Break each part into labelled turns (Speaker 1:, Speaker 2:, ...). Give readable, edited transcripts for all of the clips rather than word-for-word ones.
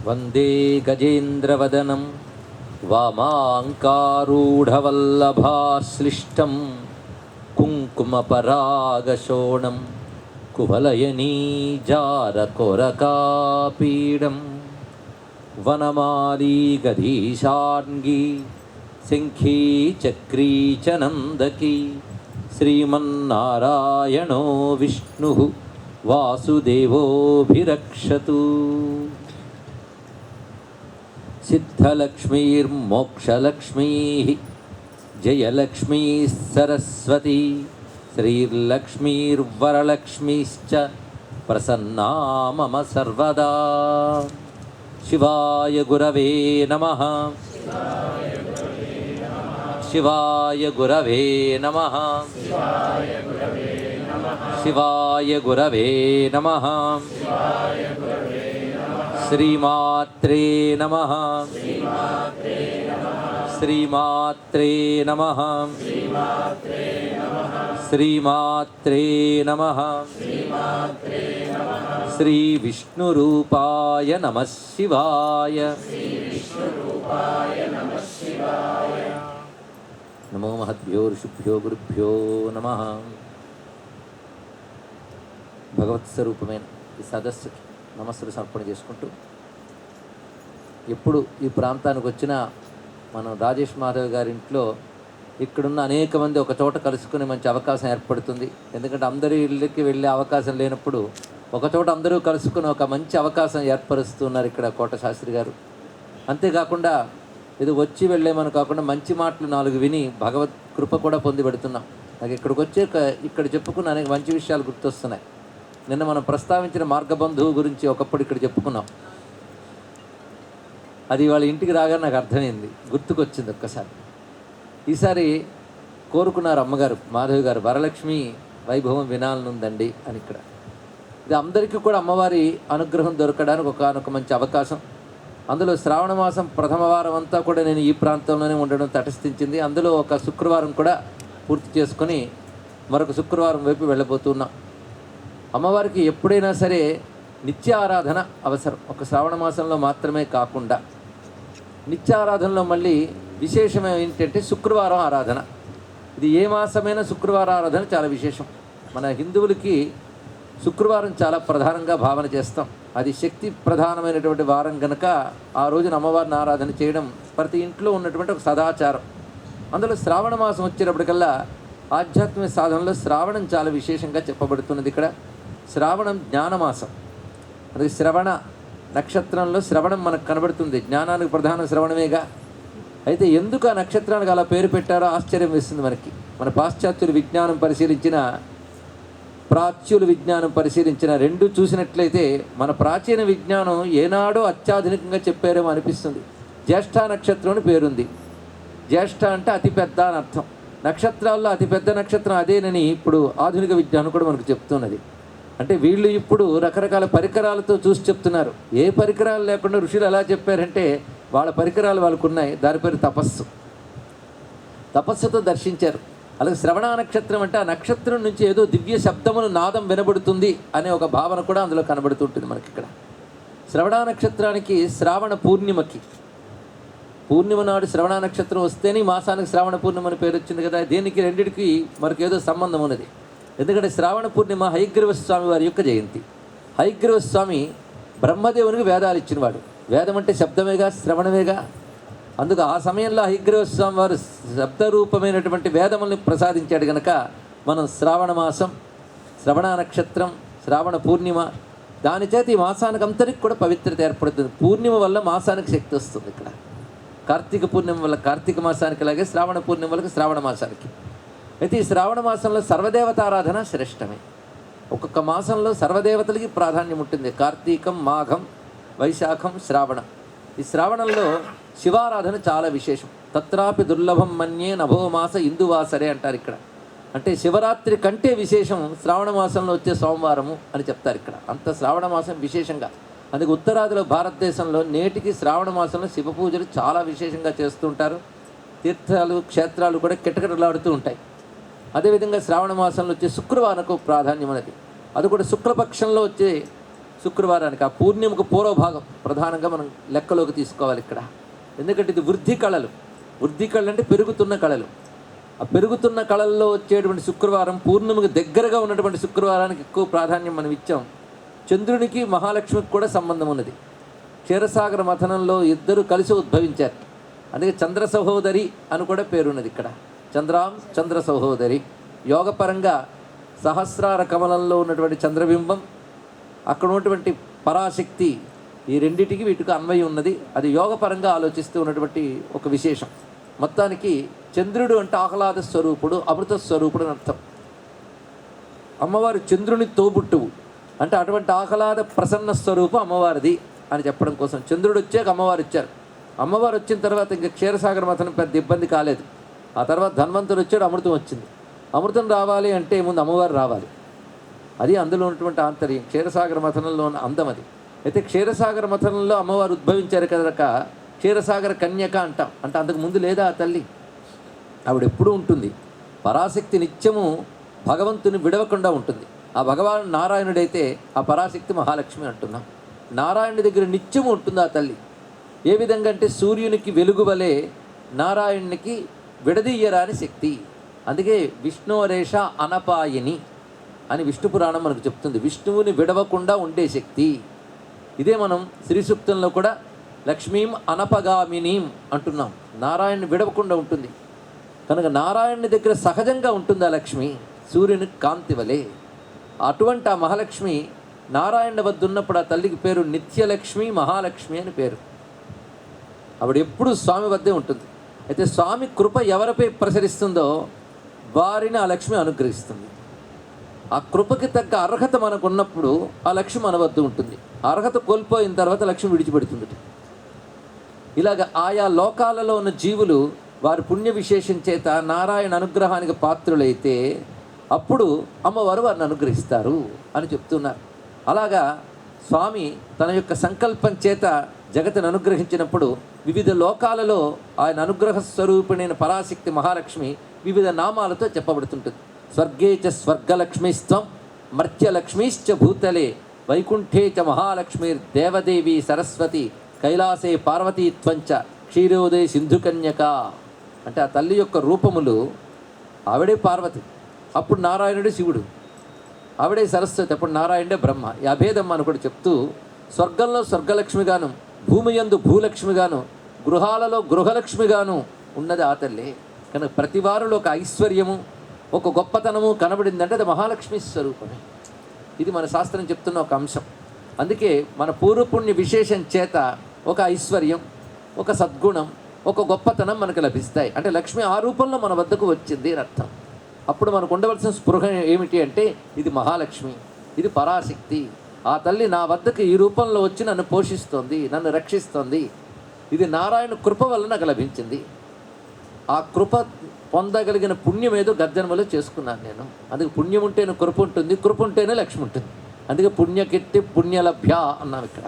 Speaker 1: వందే గజేంద్రవదనం వామాంకారూఢవల్లభాశ్లిష్టం కుంకుమపరాగశోణం కువలయనీజారకొరకాపీడం వనమాలీ గధీశార్ంగీ శంఖీ చక్రీ చ నందకీ శ్రీమన్నారాయణో విష్ణు వాసుదేవోభిరక్షతు. సిద్ధలక్ష్మీర్మోక్షలక్ష్మీ జయలక్ష్మీ సరస్వతీ శ్రీర్లక్ష్మీర్వరలక్ష్మీశ్చ ప్రసన్నా మమ సర్వదా. శివాయ గురవే నమః. శివాయ గురవే నమః. శివాయ గురవే నమః. శ్రీమాత్రే నమః. శ్రీమాత్రే నమః. శ్రీమాత్రే నమః. శ్రీ విష్ణురూపాయ నమః శివాయ. నమో మహద్భ్యో ఋషిభ్యో గురుభ్యో నమః. భగవత్స్వరూపమైన ఈ సదస్సుకి నమస్సులు సమర్పణ చేసుకుంటూ, ఎప్పుడు ఈ ప్రాంతానికి వచ్చినా మనం రాజేష్ మాధవ్ గారి ఇంట్లో ఇక్కడున్న అనేక మంది ఒక చోట కలుసుకునే మంచి అవకాశం ఏర్పడుతుంది. ఎందుకంటే అందరి ఇళ్ళకి వెళ్ళే అవకాశం లేనప్పుడు ఒకచోట అందరూ కలుసుకుని ఒక మంచి అవకాశం ఏర్పరుస్తున్నారు ఇక్కడ కోట శాస్త్రి గారు. అంతేకాకుండా ఇది వచ్చి వెళ్ళేమని కాకుండా మంచి మాటలు 4 విని భగవత్ కృప కూడా పొంది పెడుతున్నాం. నాకు ఇక్కడికి వచ్చే ఇక్కడ చెప్పుకున్న అనేక మంచి విషయాలు గుర్తొస్తున్నాయి. నిన్న మనం ప్రస్తావించిన మార్గబంధువు గురించి ఒకప్పుడు ఇక్కడ చెప్పుకున్నాం. అది వాళ్ళ ఇంటికి రాగానే నాకు అర్థమైంది, గుర్తుకొచ్చింది ఒక్కసారి. ఈసారి కోరుకున్నారు అమ్మగారు మాధవి గారు, వరలక్ష్మి వైభవం వినాలనుందండి అని. ఇక్కడ ఇది అందరికీ కూడా అమ్మవారి అనుగ్రహం దొరకడానికి ఒకనొక మంచి అవకాశం. అందులో శ్రావణ మాసం ప్రథమ వారం అంతా కూడా నేను ఈ ప్రాంతంలోనే ఉండడం తటస్థించింది. అందులో ఒక శుక్రవారం కూడా పూర్తి చేసుకొని మరొక శుక్రవారం వైపు వెళ్ళబోతున్నాం. అమ్మవారికి ఎప్పుడైనా సరే నిత్య ఆరాధన అవసరం. ఒక శ్రావణ మాసంలో మాత్రమే కాకుండా నిత్య ఆరాధనలో మళ్ళీ విశేషమే ఏంటంటే శుక్రవారం ఆరాధన. ఇది ఏ మాసమైనా శుక్రవారం ఆరాధన చాలా విశేషం. మన హిందువులకి శుక్రవారం చాలా ప్రధానంగా భావన చేస్తాం. అది శక్తి ప్రధానమైనటువంటి వారం కనుక ఆ రోజున అమ్మవారిని ఆరాధన చేయడం ప్రతి ఇంట్లో ఉన్నటువంటి ఒక సదాచారం. అందులో శ్రావణ మాసం వచ్చేటప్పటికల్లా ఆధ్యాత్మిక సాధనలో శ్రావణం చాలా విశేషంగా చెప్పబడుతున్నది. ఇక్కడ శ్రావణం జ్ఞానమాసం. అది శ్రవణ నక్షత్రంలో శ్రవణం మనకు కనబడుతుంది. జ్ఞానానికి ప్రధాన శ్రవణమేగా. అయితే ఎందుకు ఆ నక్షత్రానికి అలా పేరు పెట్టారో ఆశ్చర్యం వేస్తుంది మనకి. మన పాశ్చాత్యులు విజ్ఞానం పరిశీలించిన, ప్రాచ్యులు విజ్ఞానం పరిశీలించిన రెండు చూసినట్లయితే మన ప్రాచీన విజ్ఞానం ఏనాడో అత్యాధునికంగా చెప్పారేమో అనిపిస్తుంది. జ్యేష్ఠ నక్షత్రం అని పేరుంది. జ్యేష్ఠ అంటే అతిపెద్ద అని అర్థం. నక్షత్రాల్లో అతిపెద్ద నక్షత్రం అదేనని ఇప్పుడు ఆధునిక విజ్ఞానం కూడా మనకు చెప్తున్నది. అంటే వీళ్ళు ఇప్పుడు రకరకాల పరికరాలతో చూసి చెప్తున్నారు. ఏ పరికరాలు లేకుండా ఋషులు ఎలా చెప్పారంటే వాళ్ళ పరికరాలు వాళ్ళకు ఉన్నాయి. దాని పేరు తపస్సు. తపస్సుతో దర్శించారు. అలాగే శ్రవణ నక్షత్రం అంటే ఆ నక్షత్రం నుంచి ఏదో దివ్య శబ్దమును నాదం వినబడుతుంది అనే ఒక భావన కూడా అందులో కనబడుతుంటుంది మనకి. ఇక్కడ శ్రవణ నక్షత్రానికి శ్రావణ పూర్ణిమకి, పూర్ణిమ నాడు శ్రవణ నక్షత్రం వస్తేనే మాసానికి శ్రావణ పూర్ణిమ అని పేరు వచ్చింది కదా. దీనికి రెండిటికి మనకేదో సంబంధం ఉన్నది. ఎందుకంటే శ్రావణ పూర్ణిమ హయగ్రీవ స్వామి వారి యొక్క జయంతి. హయగ్రీవ స్వామి బ్రహ్మదేవునికి వేదాలు ఇచ్చినవాడు. వేదం అంటే శబ్దమేగా, శ్రవణమేగా. అందుకు ఆ సమయంలో హయగ్రీవ స్వామి వారు శబ్దరూపమైనటువంటి వేదముల్ని ప్రసాదించాడు కనుక మనం శ్రావణ మాసం, శ్రవణ నక్షత్రం, శ్రావణ పూర్ణిమ, దాని చేత ఈ మాసానికి అంతరికి కూడా పవిత్రత ఏర్పడుతుంది. పూర్ణిమ వల్ల మాసానికి శక్తి వస్తుంది. ఇక్కడ కార్తీక పూర్ణిమ వల్ల కార్తీక మాసానికి, అలాగే శ్రావణ పూర్ణిమ వల్ల శ్రావణ మాసానికి. అయితే ఈ శ్రావణ మాసంలో సర్వదేవతారాధన శ్రేష్టమే. ఒక్కొక్క మాసంలో సర్వదేవతలకి ప్రాధాన్యం ఉంటుంది. కార్తీకం, మాఘం, వైశాఖం, శ్రావణం. ఈ శ్రావణంలో శివారాధన చాలా విశేషం. తత్రాపి దుర్లభం మన్యే నభోమాస ఇందువాసరే అంటారు ఇక్కడ. అంటే శివరాత్రి కంటే విశేషం శ్రావణ మాసంలో వచ్చే సోమవారము అని చెప్తారు ఇక్కడ. అంత శ్రావణ మాసం విశేషంగా. అందుకే ఉత్తరాదిలో భారతదేశంలో నేటికి శ్రావణ మాసంలో శివ పూజలు చాలా విశేషంగా చేస్తూ ఉంటారు. తీర్థాలు, క్షేత్రాలు కూడా కిటకిటలాడుతూ ఉంటాయి. అదేవిధంగా శ్రావణ మాసంలో వచ్చే శుక్రవారకు ప్రాధాన్యం అనేది. అది కూడా శుక్లపక్షంలో వచ్చే శుక్రవారానికి. ఆ పూర్ణిమకు పూర్వభాగం ప్రధానంగా మనం లెక్కలోకి తీసుకోవాలి ఇక్కడ. ఎందుకంటే ఇది వృద్ధి కళలు. వృద్ధి కళలు అంటే పెరుగుతున్న కళలు. ఆ పెరుగుతున్న కళల్లో వచ్చేటువంటి శుక్రవారం, పూర్ణిమకు దగ్గరగా ఉన్నటువంటి శుక్రవారానికి ఎక్కువ ప్రాధాన్యం మనం ఇచ్చాం. చంద్రునికి మహాలక్ష్మికి కూడా సంబంధం ఉన్నది. క్షీరసాగర మథనంలో ఇద్దరు కలిసి ఉద్భవించారు. అందుకే చంద్ర సహోదరి అని కూడా పేరున్నది ఇక్కడ. చంద్రాం చంద్ర సహోదరి. యోగపరంగా సహస్రార కమలంలో ఉన్నటువంటి చంద్రబింబం, అక్కడ ఉన్నటువంటి పరాశక్తి, ఈ రెండిటికి వీటికి అన్వయం ఉన్నది. అది యోగపరంగా ఆలోచిస్తూ ఉన్నటువంటి ఒక విశేషం. మొత్తానికి చంద్రుడు అంటే ఆహ్లాద స్వరూపుడు, అమృత స్వరూపుడు అని అర్థం. అమ్మవారు చంద్రుని తోబుట్టువు అంటే అటువంటి ఆహ్లాద ప్రసన్న స్వరూపం అమ్మవారిది అని చెప్పడం కోసం చంద్రుడు వచ్చాక అమ్మవారు వచ్చారు. అమ్మవారు వచ్చిన తర్వాత ఇంకా క్షీరసాగర మథనం పెద్ద ఇబ్బంది కాలేదు. ఆ తర్వాత ధన్వంతుడు వచ్చాడు, అమృతం వచ్చింది. అమృతం రావాలి అంటే ముందు అమ్మవారు రావాలి. అది అందులో ఉన్నటువంటి ఆంతర్యం, క్షీరసాగర మథనంలో ఉన్న అందం అది. అయితే క్షీరసాగర మథనంలో అమ్మవారు ఉద్భవించారు కనుక క్షీరసాగర కన్యక అంటాం. అంటే అంతకు ముందు లేదా ఆ తల్లి, ఆవిడ ఎప్పుడూ ఉంటుంది. పరాశక్తి నిత్యము భగవంతుని విడవకుండా ఉంటుంది. ఆ భగవాన్ నారాయణుడైతే ఆ పరాశక్తి మహాలక్ష్మి అంటున్నాం. నారాయణుడి దగ్గర నిత్యము ఉంటుంది ఆ తల్లి. ఏ విధంగా అంటే సూర్యునికి వెలుగు వలె నారాయణునికి విడదీయరాని శక్తి. అందుకే విష్ణువరేష అనపాయని అని విష్ణు పురాణం మనకు చెప్తుంది. విష్ణువుని విడవకుండా ఉండే శక్తి. ఇదే మనం శ్రీ సూక్తంలో కూడా లక్ష్మీం అనపగామినీం అంటున్నాం. నారాయణని విడవకుండా ఉంటుంది కనుక నారాయణుని దగ్గర సహజంగా ఉంటుంది ఆ లక్ష్మి, సూర్యుని కాంతి వలె. అటువంటి ఆ మహాలక్ష్మి నారాయణ వద్ద ఉన్నప్పుడు ఆ తల్లికి పేరు నిత్యలక్ష్మి, మహాలక్ష్మి అని పేరు. ఆవిడ ఎప్పుడు స్వామి వద్దే ఉంటుంది. అయితే స్వామి కృప ఎవరిపై ప్రసరిస్తుందో వారిని ఆ లక్ష్మి అనుగ్రహిస్తుంది. ఆ కృపకి తగ్గ అర్హత మనకు ఉన్నప్పుడు ఆ లక్ష్మి మన వద్ద ఉంటుంది. అర్హత కోల్పోయిన తర్వాత లక్ష్మి విడిచిపెడుతుంది. ఇలాగ ఆయా లోకాలలో ఉన్న జీవులు వారి పుణ్య విశేషం చేత నారాయణ అనుగ్రహానికి పాత్రులైతే అప్పుడు అమ్మవారు వారిని అనుగ్రహిస్తారు అని చెప్తున్నారు. అలాగా స్వామి తన యొక్క సంకల్పం చేత జగతిని అనుగ్రహించినప్పుడు వివిధ లోకాలలో ఆయన అనుగ్రహ స్వరూపిణైన పరాశక్తి మహాలక్ష్మి వివిధ నామాలతో చెప్పబడుతుంటుంది. స్వర్గే చ స్వర్గలక్ష్మీస్త్వం మర్త్యలక్ష్మీశ్చ భూతలే వైకుంఠే చ మహాలక్ష్మీర్దేవదేవి సరస్వతి కైలాసే పార్వతీత్వంచ క్షీరోదయ సింధుకన్యక. అంటే ఆ తల్లి యొక్క రూపములు, ఆవిడే పార్వతి, అప్పుడు నారాయణుడే శివుడు, ఆవిడే సరస్వతి, అప్పుడు నారాయణుడే బ్రహ్మ. ఈ అభేదం అని కూడా చెప్తూ స్వర్గంలో స్వర్గలక్ష్మిగాను, భూమి యందు భూలక్ష్మిగాను, గృహాలలో గృహలక్ష్మిగాను ఉన్నది ఆ తల్లి. కనుక ప్రతి వారిలో ఒక ఐశ్వర్యము, ఒక గొప్పతనము కనబడిందంటే అది మహాలక్ష్మి స్వరూపమే. ఇది మన శాస్త్రం చెప్తున్న ఒక అంశం. అందుకే మన పూర్వపుణ్య విశేషం చేత ఒక ఐశ్వర్యం, ఒక సద్గుణం, ఒక గొప్పతనం మనకు లభిస్తాయి. అంటే లక్ష్మి ఆ రూపంలో మన వద్దకు వచ్చింది అని అర్థం. అప్పుడు మనకు ఉండవలసిన స్పృహ ఏమిటి అంటే ఇది మహాలక్ష్మి, ఇది పరాశక్తి. ఆ తల్లి నా వద్దకు ఈ రూపంలో వచ్చి నన్ను పోషిస్తోంది, నన్ను రక్షిస్తోంది. ఇది నారాయణ కృప వల్ల నాకు లభించింది. ఆ కృప పొందగలిగిన పుణ్యం ఏదో గద్దెనమలో చేసుకున్నాను నేను. అందుకే పుణ్యం ఉంటేనే కృప ఉంటుంది, కృప ఉంటేనే లక్ష్మి ఉంటుంది. అందుకే పుణ్యకెట్టి పుణ్యలభ్య అన్నాం ఇక్కడ.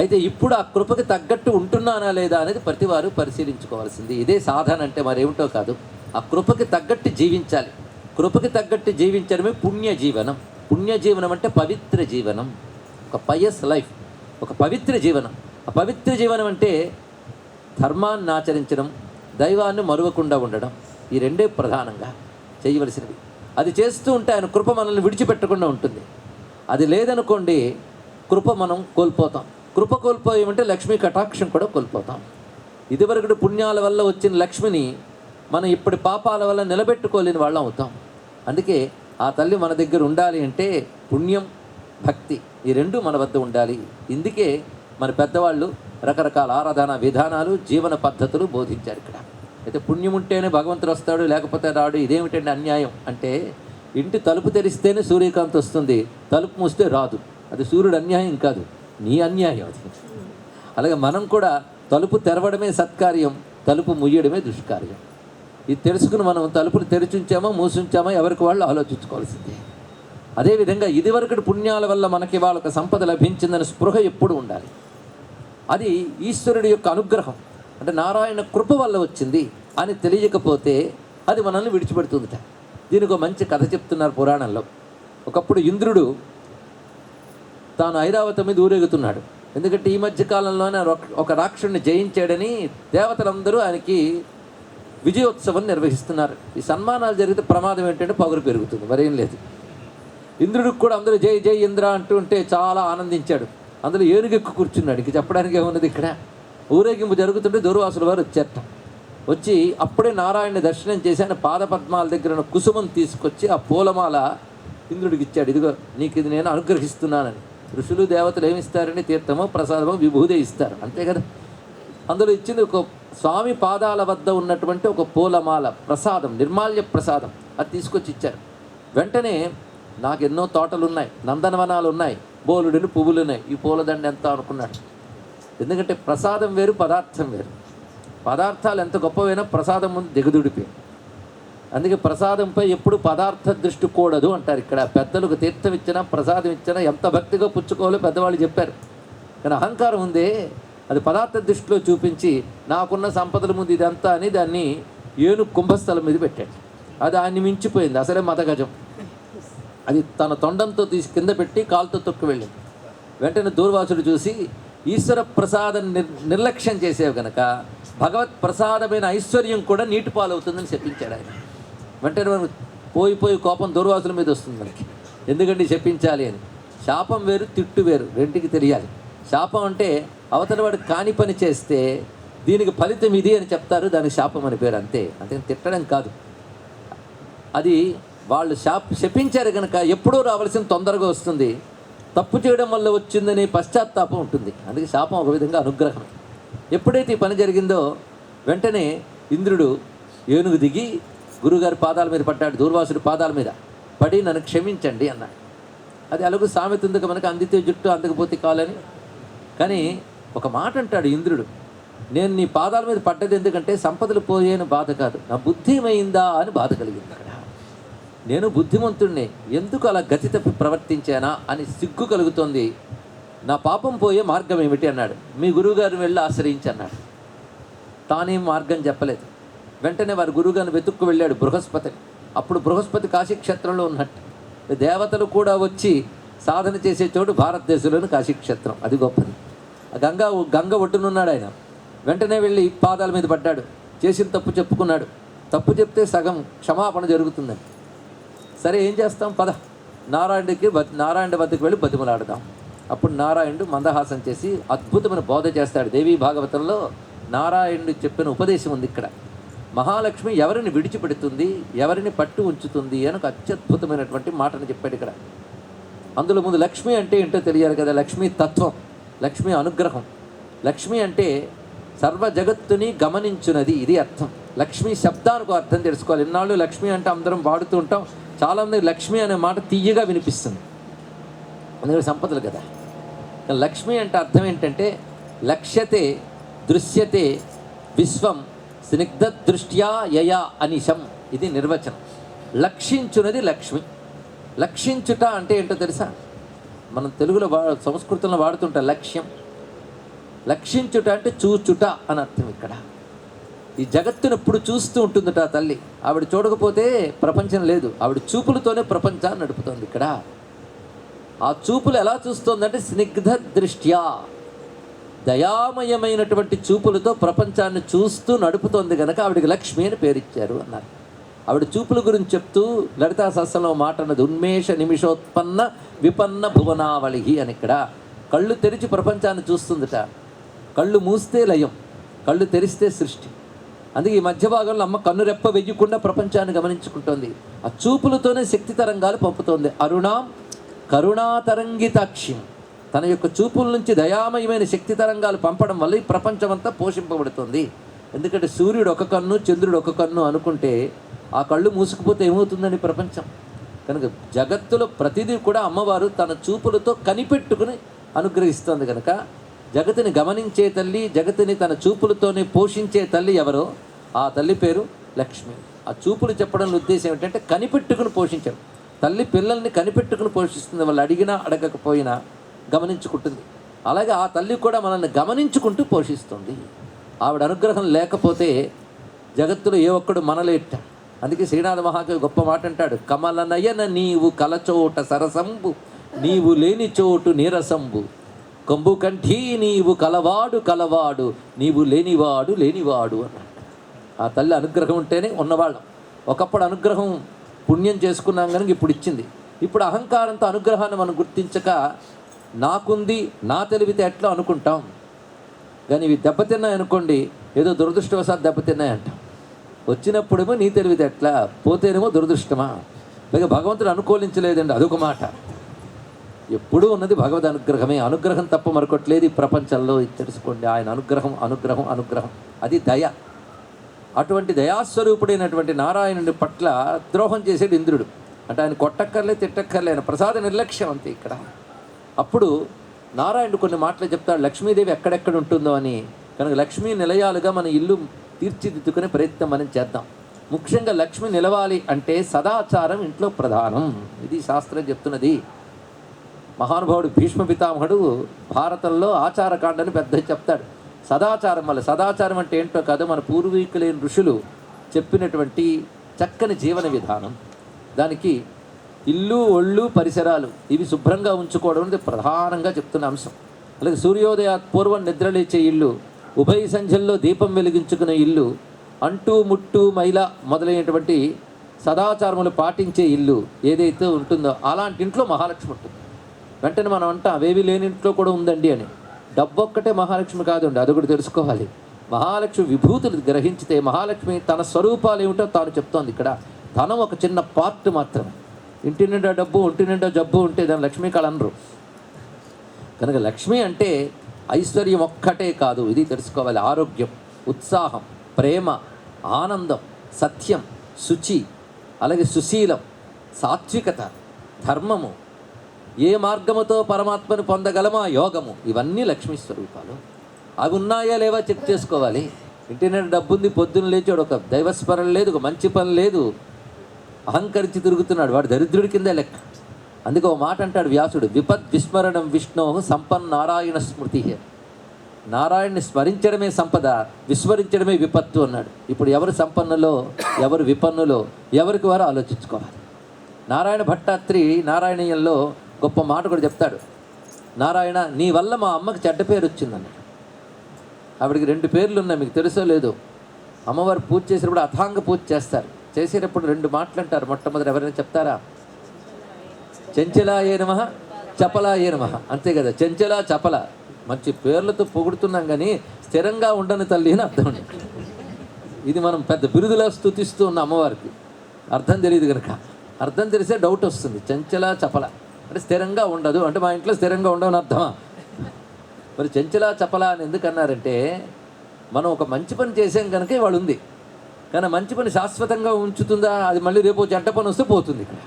Speaker 1: అయితే ఇప్పుడు ఆ కృపకి తగ్గట్టు ఉంటున్నానా లేదా అనేది ప్రతివారు పరిశీలించుకోవాల్సింది. ఇదే సాధన అంటే మరేమిటో కాదు, ఆ కృపకి తగ్గట్టు జీవించాలి. కృపకి తగ్గట్టు జీవించడమే పుణ్యజీవనం. పుణ్యజీవనం అంటే పవిత్ర జీవనం, ఒక పయస్ లైఫ్, ఒక పవిత్ర జీవనం. ఆ పవిత్ర జీవనం అంటే ధర్మాన్ని ఆచరించడం, దైవాన్ని మరువకుండా ఉండడం. ఈ రెండే ప్రధానంగా చేయవలసినవి. అది చేస్తూ ఉంటే ఆయన కృప మనల్ని విడిచిపెట్టకుండా ఉంటుంది. అది లేదనుకోండి కృప మనం కోల్పోతాం. కృప కోల్పోయామంటే లక్ష్మీ కటాక్షం కూడా కోల్పోతాం. ఇదివరకటి పుణ్యాల వల్ల వచ్చిన లక్ష్మిని మనం ఇప్పటి పాపాల వల్ల నిలబెట్టుకోలేని వాళ్ళం అవుతాం. అందుకే ఆ తల్లి మన దగ్గర ఉండాలి అంటే పుణ్యం, భక్తి ఈ రెండు మన వద్ద ఉండాలి. ఇందుకే మన పెద్దవాళ్ళు రకరకాల ఆరాధన విధానాలు, జీవన పద్ధతులు బోధించారు ఇక్కడ. అయితే పుణ్యం ఉంటేనే భగవంతుడు వస్తాడు, లేకపోతే రాడు. ఇదేమిటండి అన్యాయం అంటే, ఇంటి తలుపు తెరిస్తేనే సూర్యకాంతి వస్తుంది, తలుపు మూస్తే రాదు. అది సూర్యుడు అన్యాయం కాదు, నీ అన్యాయం అది. అలాగే మనం కూడా తలుపు తెరవడమే సత్కార్యం, తలుపు ముయ్యడమే దుష్కార్యం. ఇది తెలుసుకుని మనం తలుపులు తెరిచుంచామా మూసుంచామా ఎవరికి వాళ్ళు ఆలోచించుకోవాల్సిందే. అదేవిధంగా ఇదివరకటి పుణ్యాల వల్ల మనకి వాళ్ళకి సంపద లభించిందని స్పృహ ఎప్పుడు ఉండాలి. అది ఈశ్వరుడి యొక్క అనుగ్రహం, అంటే నారాయణ కృప వల్ల వచ్చింది అని తెలియకపోతే అది మనల్ని విడిచిపెడుతుందట. దీనికి ఒక మంచి కథ చెప్తున్నారు పురాణంలో. ఒకప్పుడు ఇంద్రుడు తాను ఐరావతం మీద ఊరేగుతున్నాడు. ఎందుకంటే ఈ మధ్య కాలంలోనే ఒక రాక్షసుని జయించాడని దేవతలందరూ ఆయనకి విజయోత్సవం నిర్వహిస్తున్నారు. ఈ సన్మానాలు జరిగితే ప్రమాదం ఏంటంటే పొగరు పెరుగుతుంది, మరేం లేదు. ఇంద్రుడికి కూడా అందరూ జై జై ఇంద్ర అంటూ ఉంటే చాలా ఆనందించాడు. అందులో ఏనుగెక్కు కూర్చున్నాడు. ఇక చెప్పడానికి ఏమున్నది, ఇక్కడ ఊరేగింపు జరుగుతుంటే దూర్వాసుల వారు వచ్చారట. వచ్చి అప్పుడే నారాయణని దర్శనం చేసి ఆయన పాదపద్మాల దగ్గర ఉన్న కుసుమం తీసుకొచ్చి ఆ పూలమాల ఇంద్రుడికి ఇచ్చాడు. ఇదిగో నీకు ఇది నేను అనుగ్రహిస్తున్నానని. ఋషులు దేవతలు ఏమిస్తారని తీర్థమో ప్రసాదమో విభూదే ఇస్తారు, అంతే కదా. అందులో ఇచ్చింది ఒక స్వామి పాదాల వద్ద ఉన్నటువంటి ఒక పూలమాల ప్రసాదం, నిర్మాల్య ప్రసాదం. అది తీసుకొచ్చి ఇచ్చారు. వెంటనే నాకు ఎన్నో తోటలు ఉన్నాయి, నందనవనాలు ఉన్నాయి, బోలుడిని పువ్వులు ఉన్నాయి, ఈ పూలదండ ఎంత అనుకున్నాడు. ఎందుకంటే ప్రసాదం వేరు, పదార్థం వేరు. పదార్థాలు ఎంత గొప్పవైనా ప్రసాదం ముందు దిగదుడిపోయి. అందుకే ప్రసాదంపై ఎప్పుడు పదార్థ దృష్టి కూడదు అంటారు. ఇక్కడ పెద్దలకు తీర్థం ఇచ్చినా ప్రసాదం ఇచ్చినా ఎంత భక్తిగా పుచ్చుకోవాలో పెద్దవాళ్ళు చెప్పారు. కానీ అహంకారం ఉందే, అది పదార్థ దృష్టిలో చూపించి నాకున్న సంపదల ముందు ఇదంతా అని దాన్ని ఏనుగు కుంభస్థలం మీద పెట్టాడు. అది ఆయన్ని మించిపోయింది, అసలే మతగజం. అది తన తొండంతో తీసి కింద పెట్టి కాలుతో తొక్కి వెళ్ళింది. వెంటనే దూర్వాసుడు చూసి, ఈశ్వర ప్రసాదం నిర్లక్ష్యం చేసేవి కనుక భగవత్ ప్రసాదమైన ఐశ్వర్యం కూడా నీటి పాలవుతుందని చెప్పించాడు ఆయన. వెంటనే మనం పోయి కోపం దూర్వాసుల మీద వస్తుంది మనకి. ఎందుకంటే చెప్పించాలి అని. శాపం వేరు, తిట్టు వేరు, రెంటికి తెలియాలి. శాపం అంటే అవతల వాడు కాని పని చేస్తే దీనికి ఫలితం ఇది అని చెప్తారు, దానికి శాపం అని పేరు, అంతే. అంతే, తిట్టడం కాదు. అది వాళ్ళు శపించారు కనుక ఎప్పుడూ రావాల్సిన తొందరగా వస్తుంది. తప్పు చేయడం వల్ల వచ్చిందని పశ్చాత్తాపం ఉంటుంది. అందుకే శాపం ఒక విధంగా అనుగ్రహం. ఎప్పుడైతే ఈ పని జరిగిందో వెంటనే ఇంద్రుడు ఏనుగు దిగి గురుగారి పాదాల మీద పడ్డాడు. దూర్వాసుడి పాదాల మీద పడి నన్ను క్షమించండి అన్నాడు. అది అలాగూ సామెత ఉంది మనకు, అందితే జుట్టు అందకపోతే కాలని. కానీ ఒక మాట అంటాడు ఇంద్రుడు, నేను నీ పాదాల మీద పడ్డది ఎందుకంటే సంపదలు పోయేని బాధ కాదు, నా బుద్ధి ఏమైందా అని బాధ కలిగింది. అక్కడ నేను బుద్ధిమంతుణ్ణి, ఎందుకు అలా గతి తప్పి ప్రవర్తించానా అని సిగ్గు కలుగుతోంది. నా పాపం పోయే మార్గం ఏమిటి అన్నాడు. మీ గురువుగారిని వెళ్ళి ఆశ్రయించి అన్నాడు. తానేం మార్గం చెప్పలేదు. వెంటనే వారి గురువుగారిని వెతుక్కు వెళ్ళాడు బృహస్పతిని. అప్పుడు బృహస్పతి కాశీక్షేత్రంలో ఉన్నట్టు. దేవతలు కూడా వచ్చి సాధన చేసే చోటు భారతదేశంలోని కాశీక్షేత్రం, అది గొప్పది. గంగ ఒడ్డునున్నాడు ఆయన. వెంటనే వెళ్ళి పాదాల మీద పడ్డాడు. చేసిన తప్పు చెప్పుకున్నాడు. తప్పు చెప్తే సగం క్షమాపణ జరుగుతుందని. సరే ఏం చేస్తాం, పద నారాయణ వద్దకు వెళ్ళి బతిమలాడదాం. అప్పుడు నారాయణుడు మందహాసం చేసి అద్భుతమైన బోధ చేస్తాడు. దేవీ భాగవతంలో నారాయణుడు చెప్పిన ఉపదేశం ఉంది ఇక్కడ. మహాలక్ష్మి ఎవరిని విడిచిపెడుతుంది, ఎవరిని పట్టు ఉంచుతుంది అని ఒక అత్యద్భుతమైనటువంటి మాటను చెప్పాడు ఇక్కడ. అందులో ముందు లక్ష్మి అంటే ఏంటో తెలియాలి కదా. లక్ష్మీ తత్వం, లక్ష్మీ అనుగ్రహం. లక్ష్మి అంటే సర్వ జగత్తుని గమనించున్నది, ఇది అర్థం. లక్ష్మీ శబ్దానికి అర్థం తెలుసుకోవాలి. ఇన్నాళ్ళు లక్ష్మి అంటే అందరం వాడుతూ ఉంటాం. చాలామంది లక్ష్మి అనే మాట తీయగా వినిపిస్తుంది, అందుకని సంపదలు కదా. లక్ష్మి అంటే అర్థం ఏంటంటే లక్ష్యతే దృశ్యతే విశ్వం స్నిగ్ధ దృష్ట్యా యయా అనిశం, ఇది నిర్వచనం. లక్షించున్నది లక్ష్మి. లక్షించుట అంటే ఏంటో తెలుసా? మనం తెలుగులో సంస్కృతంలో వాడుతుంటాం లక్ష్యం. లక్షించుట అంటే చూచుట అని అర్థం. ఇక్కడ ఈ జగత్తును ఎప్పుడు చూస్తూ ఉంటుందట తల్లి. ఆవిడ చూడకపోతే ప్రపంచం లేదు. ఆవిడ చూపులతోనే ప్రపంచాన్ని నడుపుతోంది. ఇక్కడ ఆ చూపులు ఎలా చూస్తోందంటే స్నిగ్ధ దృష్ట్యా, దయామయమైనటువంటి చూపులతో ప్రపంచాన్ని చూస్తూ నడుపుతోంది కనుక ఆవిడకి లక్ష్మి అని పేరిచ్చారు అన్నారు. ఆవిడ చూపుల గురించి చెప్తూ లలితా సహస్రంలో మాట అన్నది, ఉన్మేష నిమిషోత్పన్న విపన్న భువనావళి అని. ఇక్కడ కళ్ళు తెరిచి ప్రపంచాన్ని చూస్తుందట. కళ్ళు మూస్తే లయం, కళ్ళు తెరిస్తే సృష్టి. అందుకే ఈ మధ్య భాగంలో అమ్మ కన్ను రెప్ప వెయ్యకుండా ప్రపంచాన్ని గమనించుకుంటోంది. ఆ చూపులతోనే శక్తి తరంగాలు పంపుతోంది. అరుణాం కరుణాతరంగితాక్షిం, తన యొక్క చూపుల నుంచి దయామయమైన శక్తి తరంగాలు పంపడం వల్ల ఈ ప్రపంచమంతా పోషింపబడుతుంది. ఎందుకంటే సూర్యుడు ఒక కన్ను, చంద్రుడు ఒక కన్ను అనుకుంటే ఆ కళ్ళు మూసుకుపోతే ఏమవుతుందని ప్రపంచం. కనుక జగత్తులో ప్రతిదీ కూడా అమ్మవారు తన చూపులతో కనిపెట్టుకుని అనుగ్రహిస్తుంది. కనుక జగతిని గమనించే తల్లి, జగతిని తన చూపులతోనే పోషించే తల్లి ఎవరో ఆ తల్లి పేరు లక్ష్మి. ఆ చూపులు చెప్పడంలో ఉద్దేశం ఏంటంటే కనిపెట్టుకుని పోషించడం. తల్లి పిల్లల్ని కనిపెట్టుకుని పోషిస్తుంది. వాళ్ళు అడిగినా అడగకపోయినా గమనించుకుంటుంది. అలాగే ఆ తల్లి కూడా మనల్ని గమనించుకుంటూ పోషిస్తుంది. ఆవిడ అనుగ్రహం లేకపోతే జగత్తులో ఏ ఒక్కడు మనలేట. అందుకే శ్రీనాథ మహాకవి గొప్ప మాట అంటాడు, కమల నయన నీవు కలచోట సరసంబు నీవు లేని చోటు నీరసంబు, కంబు కంఠీ నీవు కలవాడు నీవు లేనివాడు అన్నాడు. ఆ తల్లి అనుగ్రహం ఉంటేనే ఉన్నవాళ్ళం. ఒకప్పుడు అనుగ్రహం పుణ్యం చేసుకున్నాం కనుక ఇప్పుడు ఇచ్చింది. ఇప్పుడు అహంకారంతో అనుగ్రహాన్ని మనం గుర్తించక నాకుంది, నా తెలివితేటలో అనుకుంటాం. కానీ ఇవి దెబ్బతిన్నాయి అనుకోండి, ఏదో దురదృష్టవశాత్తు దెబ్బతిన్నాయి అంటాం. వచ్చినప్పుడేమో నీ తెలివితేటలా, పోతేనేమో దురదృష్టమా. లేక భగవంతుడు అనుకూలించలేదండి, అదొక మాట. ఎప్పుడూ ఉన్నది భగవద్ అనుగ్రహమే. అనుగ్రహం తప్ప మరొకట్లేదు ఈ ప్రపంచంలో. ఇది తెలుసుకోండి. ఆయన అనుగ్రహం అది దయ. అటువంటి దయాస్వరూపుడైనటువంటి నారాయణుడి పట్ల ద్రోహం చేసేడు ఇంద్రుడు. అంటే ఆయన కొట్టక్కర్లే, తిట్టక్కర్లే, ఆయన ప్రసాద నిర్లక్ష్యం అంతే ఇక్కడ. అప్పుడు నారాయణుడు కొన్ని మాటలు చెప్తాడు, లక్ష్మీదేవి ఎక్కడెక్కడ ఉంటుందో అని. కనుక లక్ష్మీ నిలయాలుగా మన ఇల్లు తీర్చిదిద్దుకునే ప్రయత్నం మనం చేద్దాం. ముఖ్యంగా లక్ష్మి నిలవాలి అంటే సదాచారం ఇంట్లో ప్రధానం. ఇది శాస్త్రం చెప్తున్నది. మహానుభావుడు భీష్మ పితామహుడు భారతంలో ఆచారకాండని పెద్ద చెప్తాడు. సదాచారం వల్ల, సదాచారం అంటే ఏంటో కాదు, మన పూర్వీకులైన ఋషులు చెప్పినటువంటి చక్కని జీవన విధానం. దానికి ఇల్లు, ఒళ్ళు, పరిసరాలు ఇవి శుభ్రంగా ఉంచుకోవడం అనేది ప్రధానంగా చెప్తున్న అంశం. అలాగే సూర్యోదయాత్ పూర్వం నిద్రలేచే ఇల్లు, ఉభయ సంధ్యల్లో దీపం వెలిగించుకునే ఇల్లు, అంటూ ముట్టు మైల మొదలైనటువంటి సదాచారములు పాటించే ఇల్లు ఏదైతే ఉంటుందో అలాంటి ఇంట్లో మహాలక్ష్మి ఉంటుంది. వెంటనే మనం అంటాం అవేవి లేని ఇంట్లో కూడా ఉందండి అని. డబ్బొక్కటే మహాలక్ష్మి కాదండి, అది కూడా తెలుసుకోవాలి. మహాలక్ష్మి విభూతులు గ్రహించితే మహాలక్ష్మి తన స్వరూపాలు ఏమిటో తాను చెప్తోంది. ఇక్కడ ధనం ఒక చిన్న పార్ట్ మాత్రమే. ఇంటి నిండా డబ్బు, ఒంటి నిండా జబ్బు ఉంటే దాన్ని లక్ష్మీ కళ అనరు. కనుక లక్ష్మి అంటే ఐశ్వర్యం ఒక్కటే కాదు, ఇది తెలుసుకోవాలి. ఆరోగ్యం, ఉత్సాహం, ప్రేమ, ఆనందం, సత్యం, శుచి, అలాగే సుశీలం, సాత్వికత, ధర్మము, ఏ మార్గముతో పరమాత్మను పొందగలమో ఆ యోగము, ఇవన్నీ లక్ష్మీ స్వరూపాలు. అవి ఉన్నాయా లేవా చెక్ చేసుకోవాలి. ఇంటి నిండా డబ్బు ఉంది, పొద్దున్న లేచాడు, ఒక దైవస్మరణ లేదు, ఒక మంచి పని లేదు, అహంకరించి తిరుగుతున్నాడు, వాడు దరిద్రుడి కిందే లెక్క. అందుకే ఒక మాట అంటాడు వ్యాసుడు, విపద్ విస్మరణం విష్ణో సంపన్ నారాయణ స్మృతి. నారాయణని స్మరించడమే సంపద, విస్మరించడమే విపత్తు అన్నాడు. ఇప్పుడు ఎవరు సంపన్నులో, ఎవరు విపన్నులో, ఎవరికి వారు ఆలోచించుకోవాలి. నారాయణ భట్టాత్రి నారాయణీయంలో గొప్ప మాట కూడా చెప్తాడు. నారాయణ, నీ వల్ల మా అమ్మకి చెడ్డ పేరు వచ్చిందన్నాడు. ఆవిడికి 2 పేర్లు ఉన్నాయి, మీకు తెలుసో లేదో. అమ్మవారు పూజ చేసేటప్పుడు అథాంగ పూజ చేస్తారు. చేసేటప్పుడు 2 మాటలు అంటారు. మొట్టమొదటి ఎవరైనా చెప్తారా? చెంచలాయే నమః, చపలాయే నమః. అంతే కదా, చెంచల, చపల మంచి పేర్లతో పొగుడుతున్నాం కానీ స్థిరంగా ఉండని తల్లి అని అర్థం. ఇది మనం పెద్ద బిరుదులా స్తుతిస్తూ ఉన్న అమ్మవారికి అర్థం తెలియదు కనుక. అర్థం తెలిసే డౌట్ వస్తుంది. చెంచల, చపల అంటే స్థిరంగా ఉండదు అంటే మా ఇంట్లో స్థిరంగా ఉండవని అర్థమా? మరి చెంచల, చపల అని ఎందుకు అన్నారంటే, మనం ఒక మంచి పని చేసాం కనుక ఇవాళ ఉంది. కానీ మంచి పని శాశ్వతంగా ఉంచుతుందా? అది మళ్ళీ రేపు చెడ్డ పని వస్తే పోతుంది ఇక్కడ.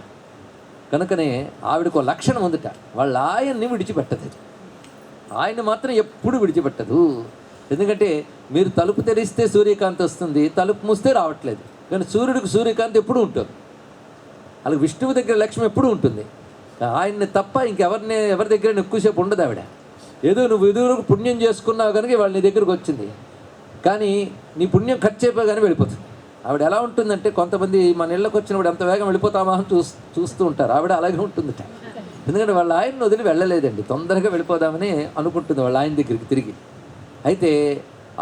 Speaker 1: కనుకనే ఆవిడకు లక్షణం ఉందిట, వాళ్ళ ఆయన్ని విడిచిపెట్టదు. ఆయన్ని మాత్రం ఎప్పుడు విడిచిపెట్టదు. ఎందుకంటే మీరు తలుపు తెరిస్తే సూర్యకాంతి వస్తుంది, తలుపు మూస్తే రావట్లేదు. కానీ సూర్యుడికి సూర్యకాంతి ఎప్పుడు ఉంటుంది. అలాగే విష్ణువు దగ్గర లక్ష్మి ఎప్పుడు ఉంటుంది. ఆయన్ని తప్ప ఎవరి దగ్గర ఎక్కువసేపు ఉండదు ఆవిడ. ఏదో నువ్వు ఎదురుకు పుణ్యం చేసుకున్నావు కనుక వాళ్ళు నీ దగ్గరకు వచ్చింది. కానీ నీ పుణ్యం ఖర్చు అయిపోగానే వెళ్ళిపోతుంది. ఆవిడ ఎలా ఉంటుందంటే, కొంతమంది మన ఇళ్ళకి వచ్చినప్పుడు ఎంత వేగం వెళ్ళిపోతామా అని చూస్తూ ఉంటారు. ఆవిడ అలాగే ఉంటుందిట. ఎందుకంటే వాళ్ళ ఆయన్ని వదిలి వెళ్ళలేదండి, తొందరగా వెళ్ళిపోదామని అనుకుంటుంది వాళ్ళ ఆయన దగ్గరికి తిరిగి. అయితే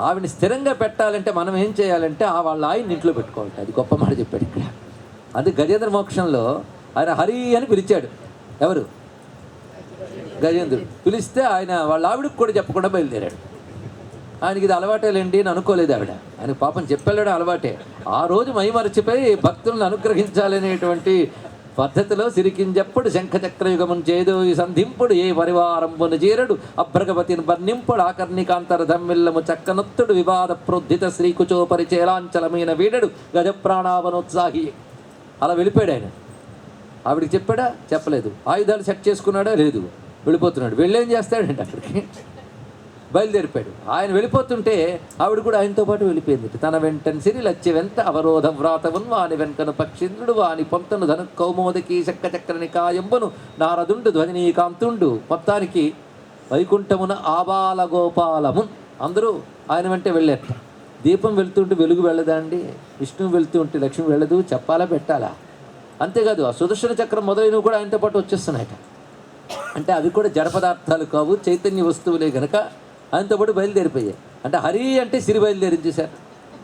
Speaker 1: ఆవిడని స్థిరంగా పెట్టాలంటే మనం ఏం చేయాలంటే వాళ్ళ ఆయన్ని ఇంట్లో పెట్టుకోవాలి. అది గొప్ప మాట చెప్పాడు ఇక్కడ. అది గజేంద్ర మోక్షంలో ఆయన హరి అని పిలిచాడు. ఎవరు? గజేంద్రుడు. పిలిస్తే ఆయన వాళ్ళ ఆవిడకి కూడా చెప్పకుండా బయలుదేరాడు. ఆయనకి ఇది అలవాటేలేండి అని అనుకోలేదు ఆవిడ. ఆయనకు పాపం చెప్పెళ్ళడం అలవాటే. ఆ రోజు మైమరచిపోయి భక్తులను అనుగ్రహించాలనేటువంటి పద్ధతిలో సిరికింజప్పుడు శంఖచక్రయుగమున్ చేదు సంధింపుడు ఏ పరివారంబును చేరడు అభ్రగపతిని వర్ణింపుడు ఆకర్ణికాంతర ధమ్మిల్లము చక్కనొత్తుడు వివాద ప్రోద్ధిత శ్రీకుచోపరి చేలాంచలమైన వీడడు గజ ప్రాణావనోత్సాహి. అలా వెళ్ళిపోయాడు ఆయన. ఆవిడికి చెప్పాడా? చెప్పలేదు. ఆయుధాలు సెట్ చేసుకున్నాడా? లేదు. వెళ్ళిపోతున్నాడు. వెళ్ళేం చేస్తాడంటే అక్కడికి బయలుదేరిపోయాడు. ఆయన వెళ్ళిపోతుంటే ఆవిడ కూడా ఆయనతో పాటు వెళ్ళిపోయింది. తన వెంటని సిరి లచ్చి వెంట అవరోధ వ్రాతవున్ వాని వెంకను పక్షింద్రుడు వాని పొంతను ధను కౌమోదకి చక్కచక్రని కాయంబును నారదుండు ధ్వని కాంతుండు. మొత్తానికి వైకుంఠమున ఆబాల గోపాలమున్ అందరూ ఆయన వెంటే వెళ్ళారట. దీపం వెళ్తుంటే వెలుగు వెళ్ళదా అండి? విష్ణువు వెళ్తూ ఉంటే లక్ష్మి వెళ్ళదు. చెప్పాలా పెట్టాలా? అంతేకాదు ఆ సుదర్శన చక్రం మొదలైనవి కూడా ఆయనతో పాటు వచ్చేస్తున్నాయట. అంటే అవి కూడా జడ పదార్థాలు కావు, చైతన్య వస్తువులే కనుక ఆయనతో పాటు బయలుదేరిపోయాయి. అంటే హరి అంటే సిరి బయలుదేరించేశారు.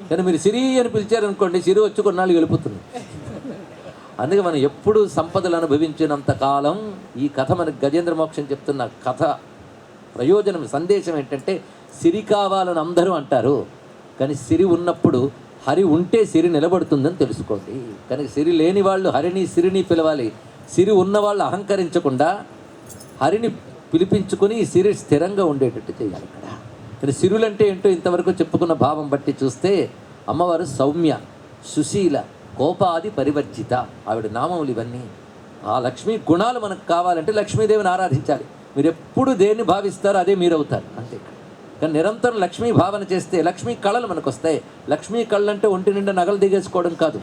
Speaker 1: కానీ మీరు సిరి అని పిలిచారనుకోండి, సిరి వచ్చి కొన్నాళ్ళు వెళ్ళిపోతుంది. అందుకే మనం ఎప్పుడు సంపదలు అనుభవించినంత కాలం, ఈ కథ మనకు గజేంద్ర మోక్షం చెప్తున్న కథ ప్రయోజనం, సందేశం ఏంటంటే సిరి కావాలని అందరూ అంటారు, కానీ సిరి ఉన్నప్పుడు హరి ఉంటే సిరి నిలబడుతుందని తెలుసుకోండి. కానీ సిరి లేని వాళ్ళు హరిని సిరిని పిలవాలి. సిరి ఉన్నవాళ్ళు అహంకరించకుండా హరిని పిలిపించుకొని ఈ సిరి స్థిరంగా ఉండేటట్టు చేయాలి. ఇక్కడ కానీ సిరులంటే ఏంటో ఇంతవరకు చెప్పుకున్న భావం బట్టి చూస్తే అమ్మవారు సౌమ్య, సుశీల, కోపాది పరివర్జిత, ఆవిడ నామములు ఇవన్నీ. ఆ లక్ష్మీ గుణాలు మనకు కావాలంటే లక్ష్మీదేవిని ఆరాధించాలి. మీరు ఎప్పుడు దేన్ని భావిస్తారో అదే మీరు అవుతారు అంతే. కానీ నిరంతరం లక్ష్మీ భావన చేస్తే లక్ష్మీ కళలు మనకు వస్తాయి. లక్ష్మీ కళలు అంటే ఒంటి నిండా నగలు దిగేసుకోవడం కాదు.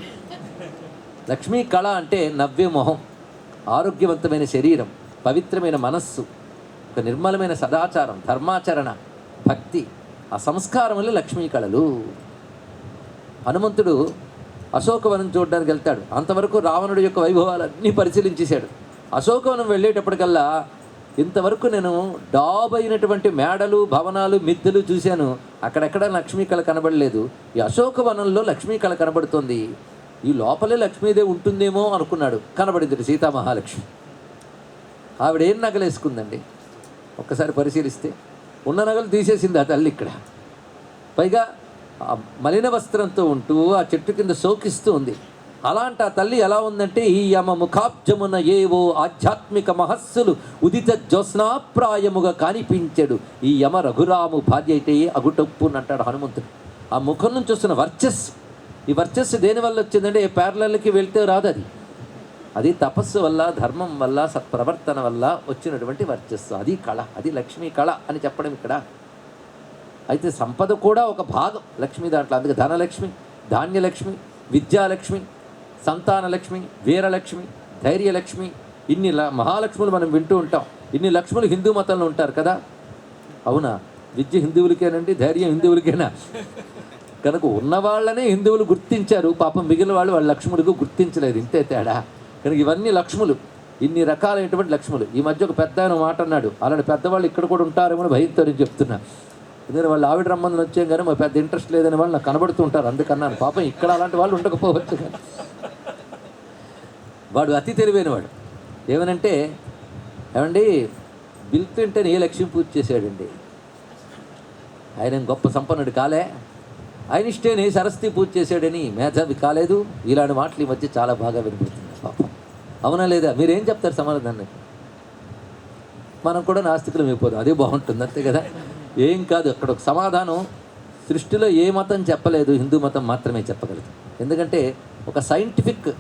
Speaker 1: లక్ష్మీ కళ అంటే నవ్వే మొహం, ఆరోగ్యవంతమైన శరీరం, పవిత్రమైన మనస్సు, ఒక నిర్మలమైన సదాచారం, ధర్మాచరణ, భక్తి, ఆ సంస్కారములు లక్ష్మీ కళలు. హనుమంతుడు అశోకవనం చూడడానికి వెళ్తాడు. అంతవరకు రావణుడి యొక్క వైభవాలన్నీ పరిశీలించేశాడు. అశోకవనం వెళ్ళేటప్పటికల్లా ఇంతవరకు నేను డాబైనటువంటి మేడలు, భవనాలు, మిద్దెలు చూశాను, అక్కడెక్కడ లక్ష్మీ కళ కనబడలేదు. ఈ అశోకవనంలో లక్ష్మీ కళ కనబడుతోంది, ఈ లోపలే లక్ష్మీదేవి ఉంటుందేమో అనుకున్నాడు. కనబడింది సీతామహాలక్ష్మి. ఆవిడేం నగలేసుకుందండి ఒక్కసారి పరిశీలిస్తే? ఉన్న నగలు తీసేసింది ఆ తల్లి ఇక్కడ. పైగా మలిన వస్త్రంతో ఉంటూ ఆ చెట్టు కింద శోకిస్తూ ఉంది. అలాంటి ఆ తల్లి ఎలా ఉందంటే, ఈ యమ ముఖాబ్జమున ఏవో ఆధ్యాత్మిక మహస్సులు ఉదిత జ్యోత్స్నాప్రాయముగా కానిపించాడు. ఈ యమ రఘురాము భార్య అయితే అగుటొప్పు అంటాడు హనుమంతుడు. ఆ ముఖం నుంచి వస్తున్న వర్చస్సు, ఈ వర్చస్సు దేనివల్ల వచ్చిందంటే ఏ ప్యారలల్కి వెళ్తే రాదు. అది తపస్సు వల్ల, ధర్మం వల్ల, సత్ప్రవర్తన వల్ల వచ్చినటువంటి వర్చస్సు. అది కళ, అది లక్ష్మీ కళ అని చెప్పడం ఇక్కడ. అయితే సంపద కూడా ఒక భాగం లక్ష్మి దాంట్లో. అందుకే ధనలక్ష్మి, ధాన్యలక్ష్మి, విద్యాలక్ష్మి, సంతానలక్ష్మి, వీరలక్ష్మి, ధైర్యలక్ష్మి, ఇన్ని మహాలక్ష్ములు మనం వింటూ ఉంటాం. ఇన్ని లక్ష్ములు హిందూ మతంలో ఉంటారు కదా. అవునా? విద్య హిందువులకేనండి, ధైర్యం హిందువులకేనా? కనుక ఉన్నవాళ్ళనే హిందువులు గుర్తించారు, పాపం మిగిలిన వాళ్ళు వాళ్ళ లక్ష్ముడికి గుర్తించలేదు. ఇంతే తేడా. కనుక ఇవన్నీ లక్ష్ములు, ఇన్ని రకాలైనటువంటి లక్ష్ములు. ఈ మధ్య ఒక పెద్ద ఆయన మాట అన్నాడు, అలాంటి పెద్దవాళ్ళు ఇక్కడ కూడా ఉంటారేమో భయంతో నేను చెప్తున్నా. ఎందుకంటే వాళ్ళు ఆవిడ రమ్మందని వచ్చాం కానీ మా పెద్ద ఇంట్రెస్ట్ లేదని వాళ్ళు నాకు కనబడుతూ ఉంటారు. అందుకన్నాను, పాపం ఇక్కడ అలాంటి వాళ్ళు ఉండకపోవచ్చు. కానీ వాడు అతి తెలివైన వాడు. ఏమనంటే, ఏమండి బిల్ క్లింటన్ ఏ లక్ష్మీ పూజ చేశాడండి, ఆయన గొప్ప సంపన్నుడు కాలే. ఐన్స్టైన్ ఏ సరస్వతి పూజ చేశాడని మేధావి కాలేదు. ఇలాంటి మాటలు ఈ మధ్య చాలా బాగా వినపడుతుంది పాపం. అవునా లేదా? మీరేం చెప్తారు సమాధానాన్ని? మనం కూడా నాస్తికులం అయిపోదాం, అదే బాగుంటుంది అంతే కదా. ఏం కాదు, అక్కడ ఒక సమాధానం సృష్టిలో ఏ మతం చెప్పలేదు, హిందూ మతం మాత్రమే చెప్పగలదు. ఎందుకంటే ఒక సైంటిఫిక్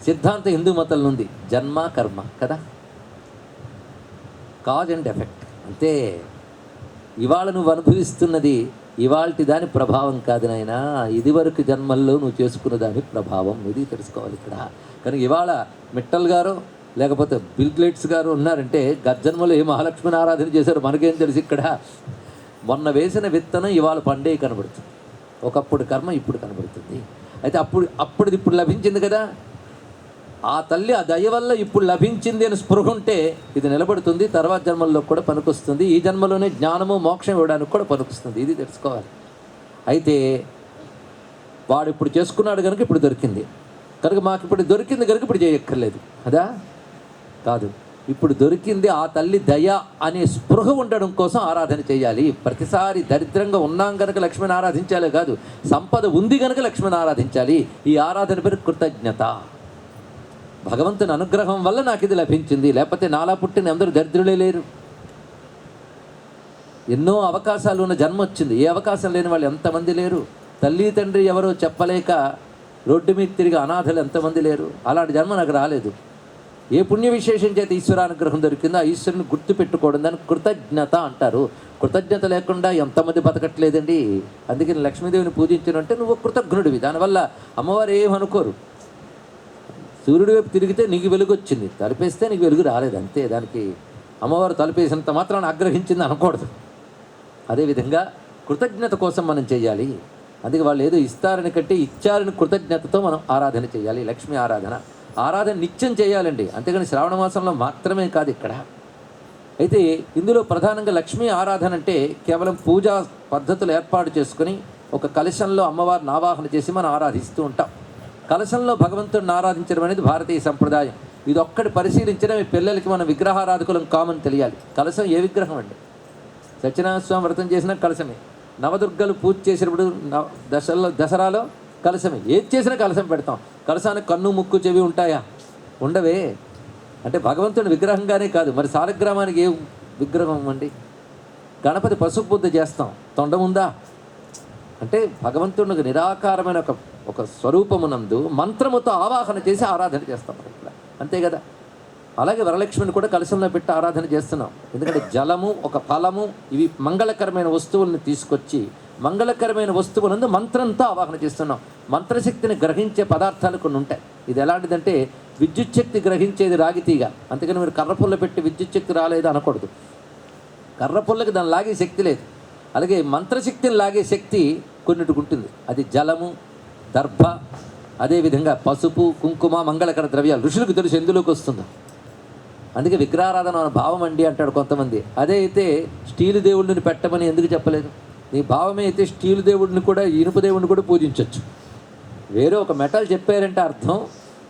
Speaker 1: సిద్ధాంతం హిందూ మతంలో ఉంది, జన్మ కర్మ కదా, కాజ్ అండ్ ఎఫెక్ట్ అంతే. ఇవాళ నువ్వు అనుభవిస్తున్నది ఇవాల్టి దాని ప్రభావం కాదు నాయనా, ఇదివరకు జన్మల్లో నువ్వు చేసుకున్న దాని ప్రభావం. ఇది తెలుసుకోవాలి ఇక్కడ. కానీ ఇవాళ మిట్టల్ గారు లేకపోతే బిల్ గేట్స్ గారు ఉన్నారంటే గజ్జన్మలో ఏ మహాలక్ష్మిని ఆరాధన చేశారు మనకేం తెలుసు. ఇక్కడ మొన్న వేసిన విత్తనం ఇవాళ పండే కనబడుతుంది, ఒకప్పుడు కర్మ ఇప్పుడు కనబడుతుంది. అయితే అప్పుడుది ఇప్పుడు లభించింది కదా, ఆ తల్లి ఆ దయ వల్ల ఇప్పుడు లభించింది అని స్పృహ ఉంటే ఇది నిలబడుతుంది, తర్వాత జన్మల్లో కూడా పనికొస్తుంది, ఈ జన్మలోనే జ్ఞానము మోక్షం ఇవ్వడానికి కూడా పనికొస్తుంది. ఇది తెలుసుకోవాలి. అయితే వాడు ఇప్పుడు చేసుకున్నాడు కనుక ఇప్పుడు దొరికింది, కనుక మాకు ఇప్పుడు దొరికింది కనుక ఇప్పుడు చేయక్కర్లేదు అదా కాదు. ఇప్పుడు దొరికింది ఆ తల్లి దయ అనే స్పృహ ఉండడం కోసం ఆరాధన చేయాలి. ప్రతిసారి దరిద్రంగా ఉన్నాం కనుక లక్ష్మిని ఆరాధించాలే కాదు, సంపద ఉంది కనుక లక్ష్మిని ఆరాధించాలి. ఈ ఆరాధన పేరు కృతజ్ఞత. భగవంతుని అనుగ్రహం వల్ల నాకు ఇది లభించింది, లేకపోతే నాలా పుట్టిన అందరూ దరిద్రులే లేరు. ఎన్నో అవకాశాలు ఉన్న జన్మ వచ్చింది, ఏ అవకాశం లేని వాళ్ళు ఎంతమంది లేరు. తల్లి తండ్రి ఎవరో చెప్పలేక రోడ్డు మీద తిరిగి అనాథలు ఎంతమంది లేరు. అలాంటి జన్మ నాకు రాలేదు. ఏ పుణ్య విశేషం చేత ఈశ్వరానుగ్రహం దొరికిందో ఆ ఈశ్వరుని గుర్తుపెట్టుకోవడం దాన్ని కృతజ్ఞత అంటారు. కృతజ్ఞత లేకుండా ఎంతమంది బతకట్లేదండి. అందుకని లక్ష్మీదేవిని పూజించినంటే నువ్వు కృతజ్ఞుడివి. దానివల్ల అమ్మవారు ఏమనుకోరు. సూర్యుడి వైపు తిరిగితే నీకు వెలుగు వచ్చింది, తలిపేస్తే నీకు వెలుగు రాలేదు అంతే. దానికి అమ్మవారు తలిపేసినంత మాత్రాన్ని ఆగ్రహించింది అనకూడదు. అదేవిధంగా కృతజ్ఞత కోసం మనం చేయాలి. అందుకే వాళ్ళు ఏదో ఇస్తారని కంటే ఇచ్చారని కృతజ్ఞతతో మనం ఆరాధన చేయాలి. లక్ష్మీ ఆరాధన నిత్యం చేయాలండి. అంతేగాని శ్రావణ మాసంలో మాత్రమే కాదు. ఇక్కడ అయితే ఇందులో ప్రధానంగా లక్ష్మీ ఆరాధన అంటే కేవలం పూజా పద్ధతులు ఏర్పాటు చేసుకుని ఒక కలశంలో అమ్మవారిని ఆవాహన చేసి మనం ఆరాధిస్తూ ఉంటాం. కలశంలో భగవంతుడిని ఆరాధించడం అనేది భారతీయ సంప్రదాయం. ఇది ఒక్కటి పరిశీలించడం మీ పిల్లలకి మన విగ్రహారాధకులం కామని తెలియాలి. కలశం ఏ విగ్రహం అండి? సత్యనారాయణ స్వామి వ్రతం చేసినా కలశమే, నవదుర్గలు పూజ చేసినప్పుడు దసరాలో కలశమే, ఏది చేసినా కలశం పెడతాం. కలశానికి కన్ను ముక్కు చెవి ఉంటాయా? ఉండవే. అంటే భగవంతుని విగ్రహంగానే కాదు, మరి సాలగ్రామానికి ఏ విగ్రహం అండి? గణపతి పసుపు బుద్ధ చేస్తాం, తొండముందా? అంటే భగవంతునికి నిరాకారమైన ఒక స్వరూపమునందు మంత్రముతో ఆవాహన చేసి ఆరాధన చేస్తాం ఇక్కడ, అంతే కదా. అలాగే వరలక్ష్మిని కూడా కలశంలో పెట్టి ఆరాధన చేస్తున్నాం. ఎందుకంటే జలము, ఒక ఫలము, ఇవి మంగళకరమైన వస్తువులను తీసుకొచ్చి మంగళకరమైన వస్తువులందు మంత్రంతో ఆవాహన చేస్తున్నాం. మంత్రశక్తిని గ్రహించే పదార్థాలు కొన్ని ఉంటాయి. ఇది ఎలాంటిదంటే విద్యుత్ శక్తి గ్రహించేది రాగితీగ. అందుకని మీరు కర్రపుల్ల పెట్టి విద్యుత్ శక్తి రాలేదు అనకూడదు. కర్రపుల్లకి దాన్ని లాగే శక్తి లేదు. అలాగే మంత్రశక్తిని లాగే శక్తి కొన్నిటికి ఉంటుంది. అది జలము, దర్భ, అదేవిధంగా పసుపు, కుంకుమ, మంగళకర ద్రవ్యాలు. ఋషులకు తెలుసు ఎందులోకి వస్తుందో. అందుకే విగ్రహారాధన అనే భావం అండి అంటాడు కొంతమంది. అదే అయితే స్టీలు దేవుడిని పెట్టమని ఎందుకు చెప్పలేదు? నీ భావమే అయితే స్టీలు దేవుడిని కూడా, ఇనుప దేవుడిని కూడా పూజించవచ్చు. వేరే ఒక మెటల్ చెప్పారంటే అర్థం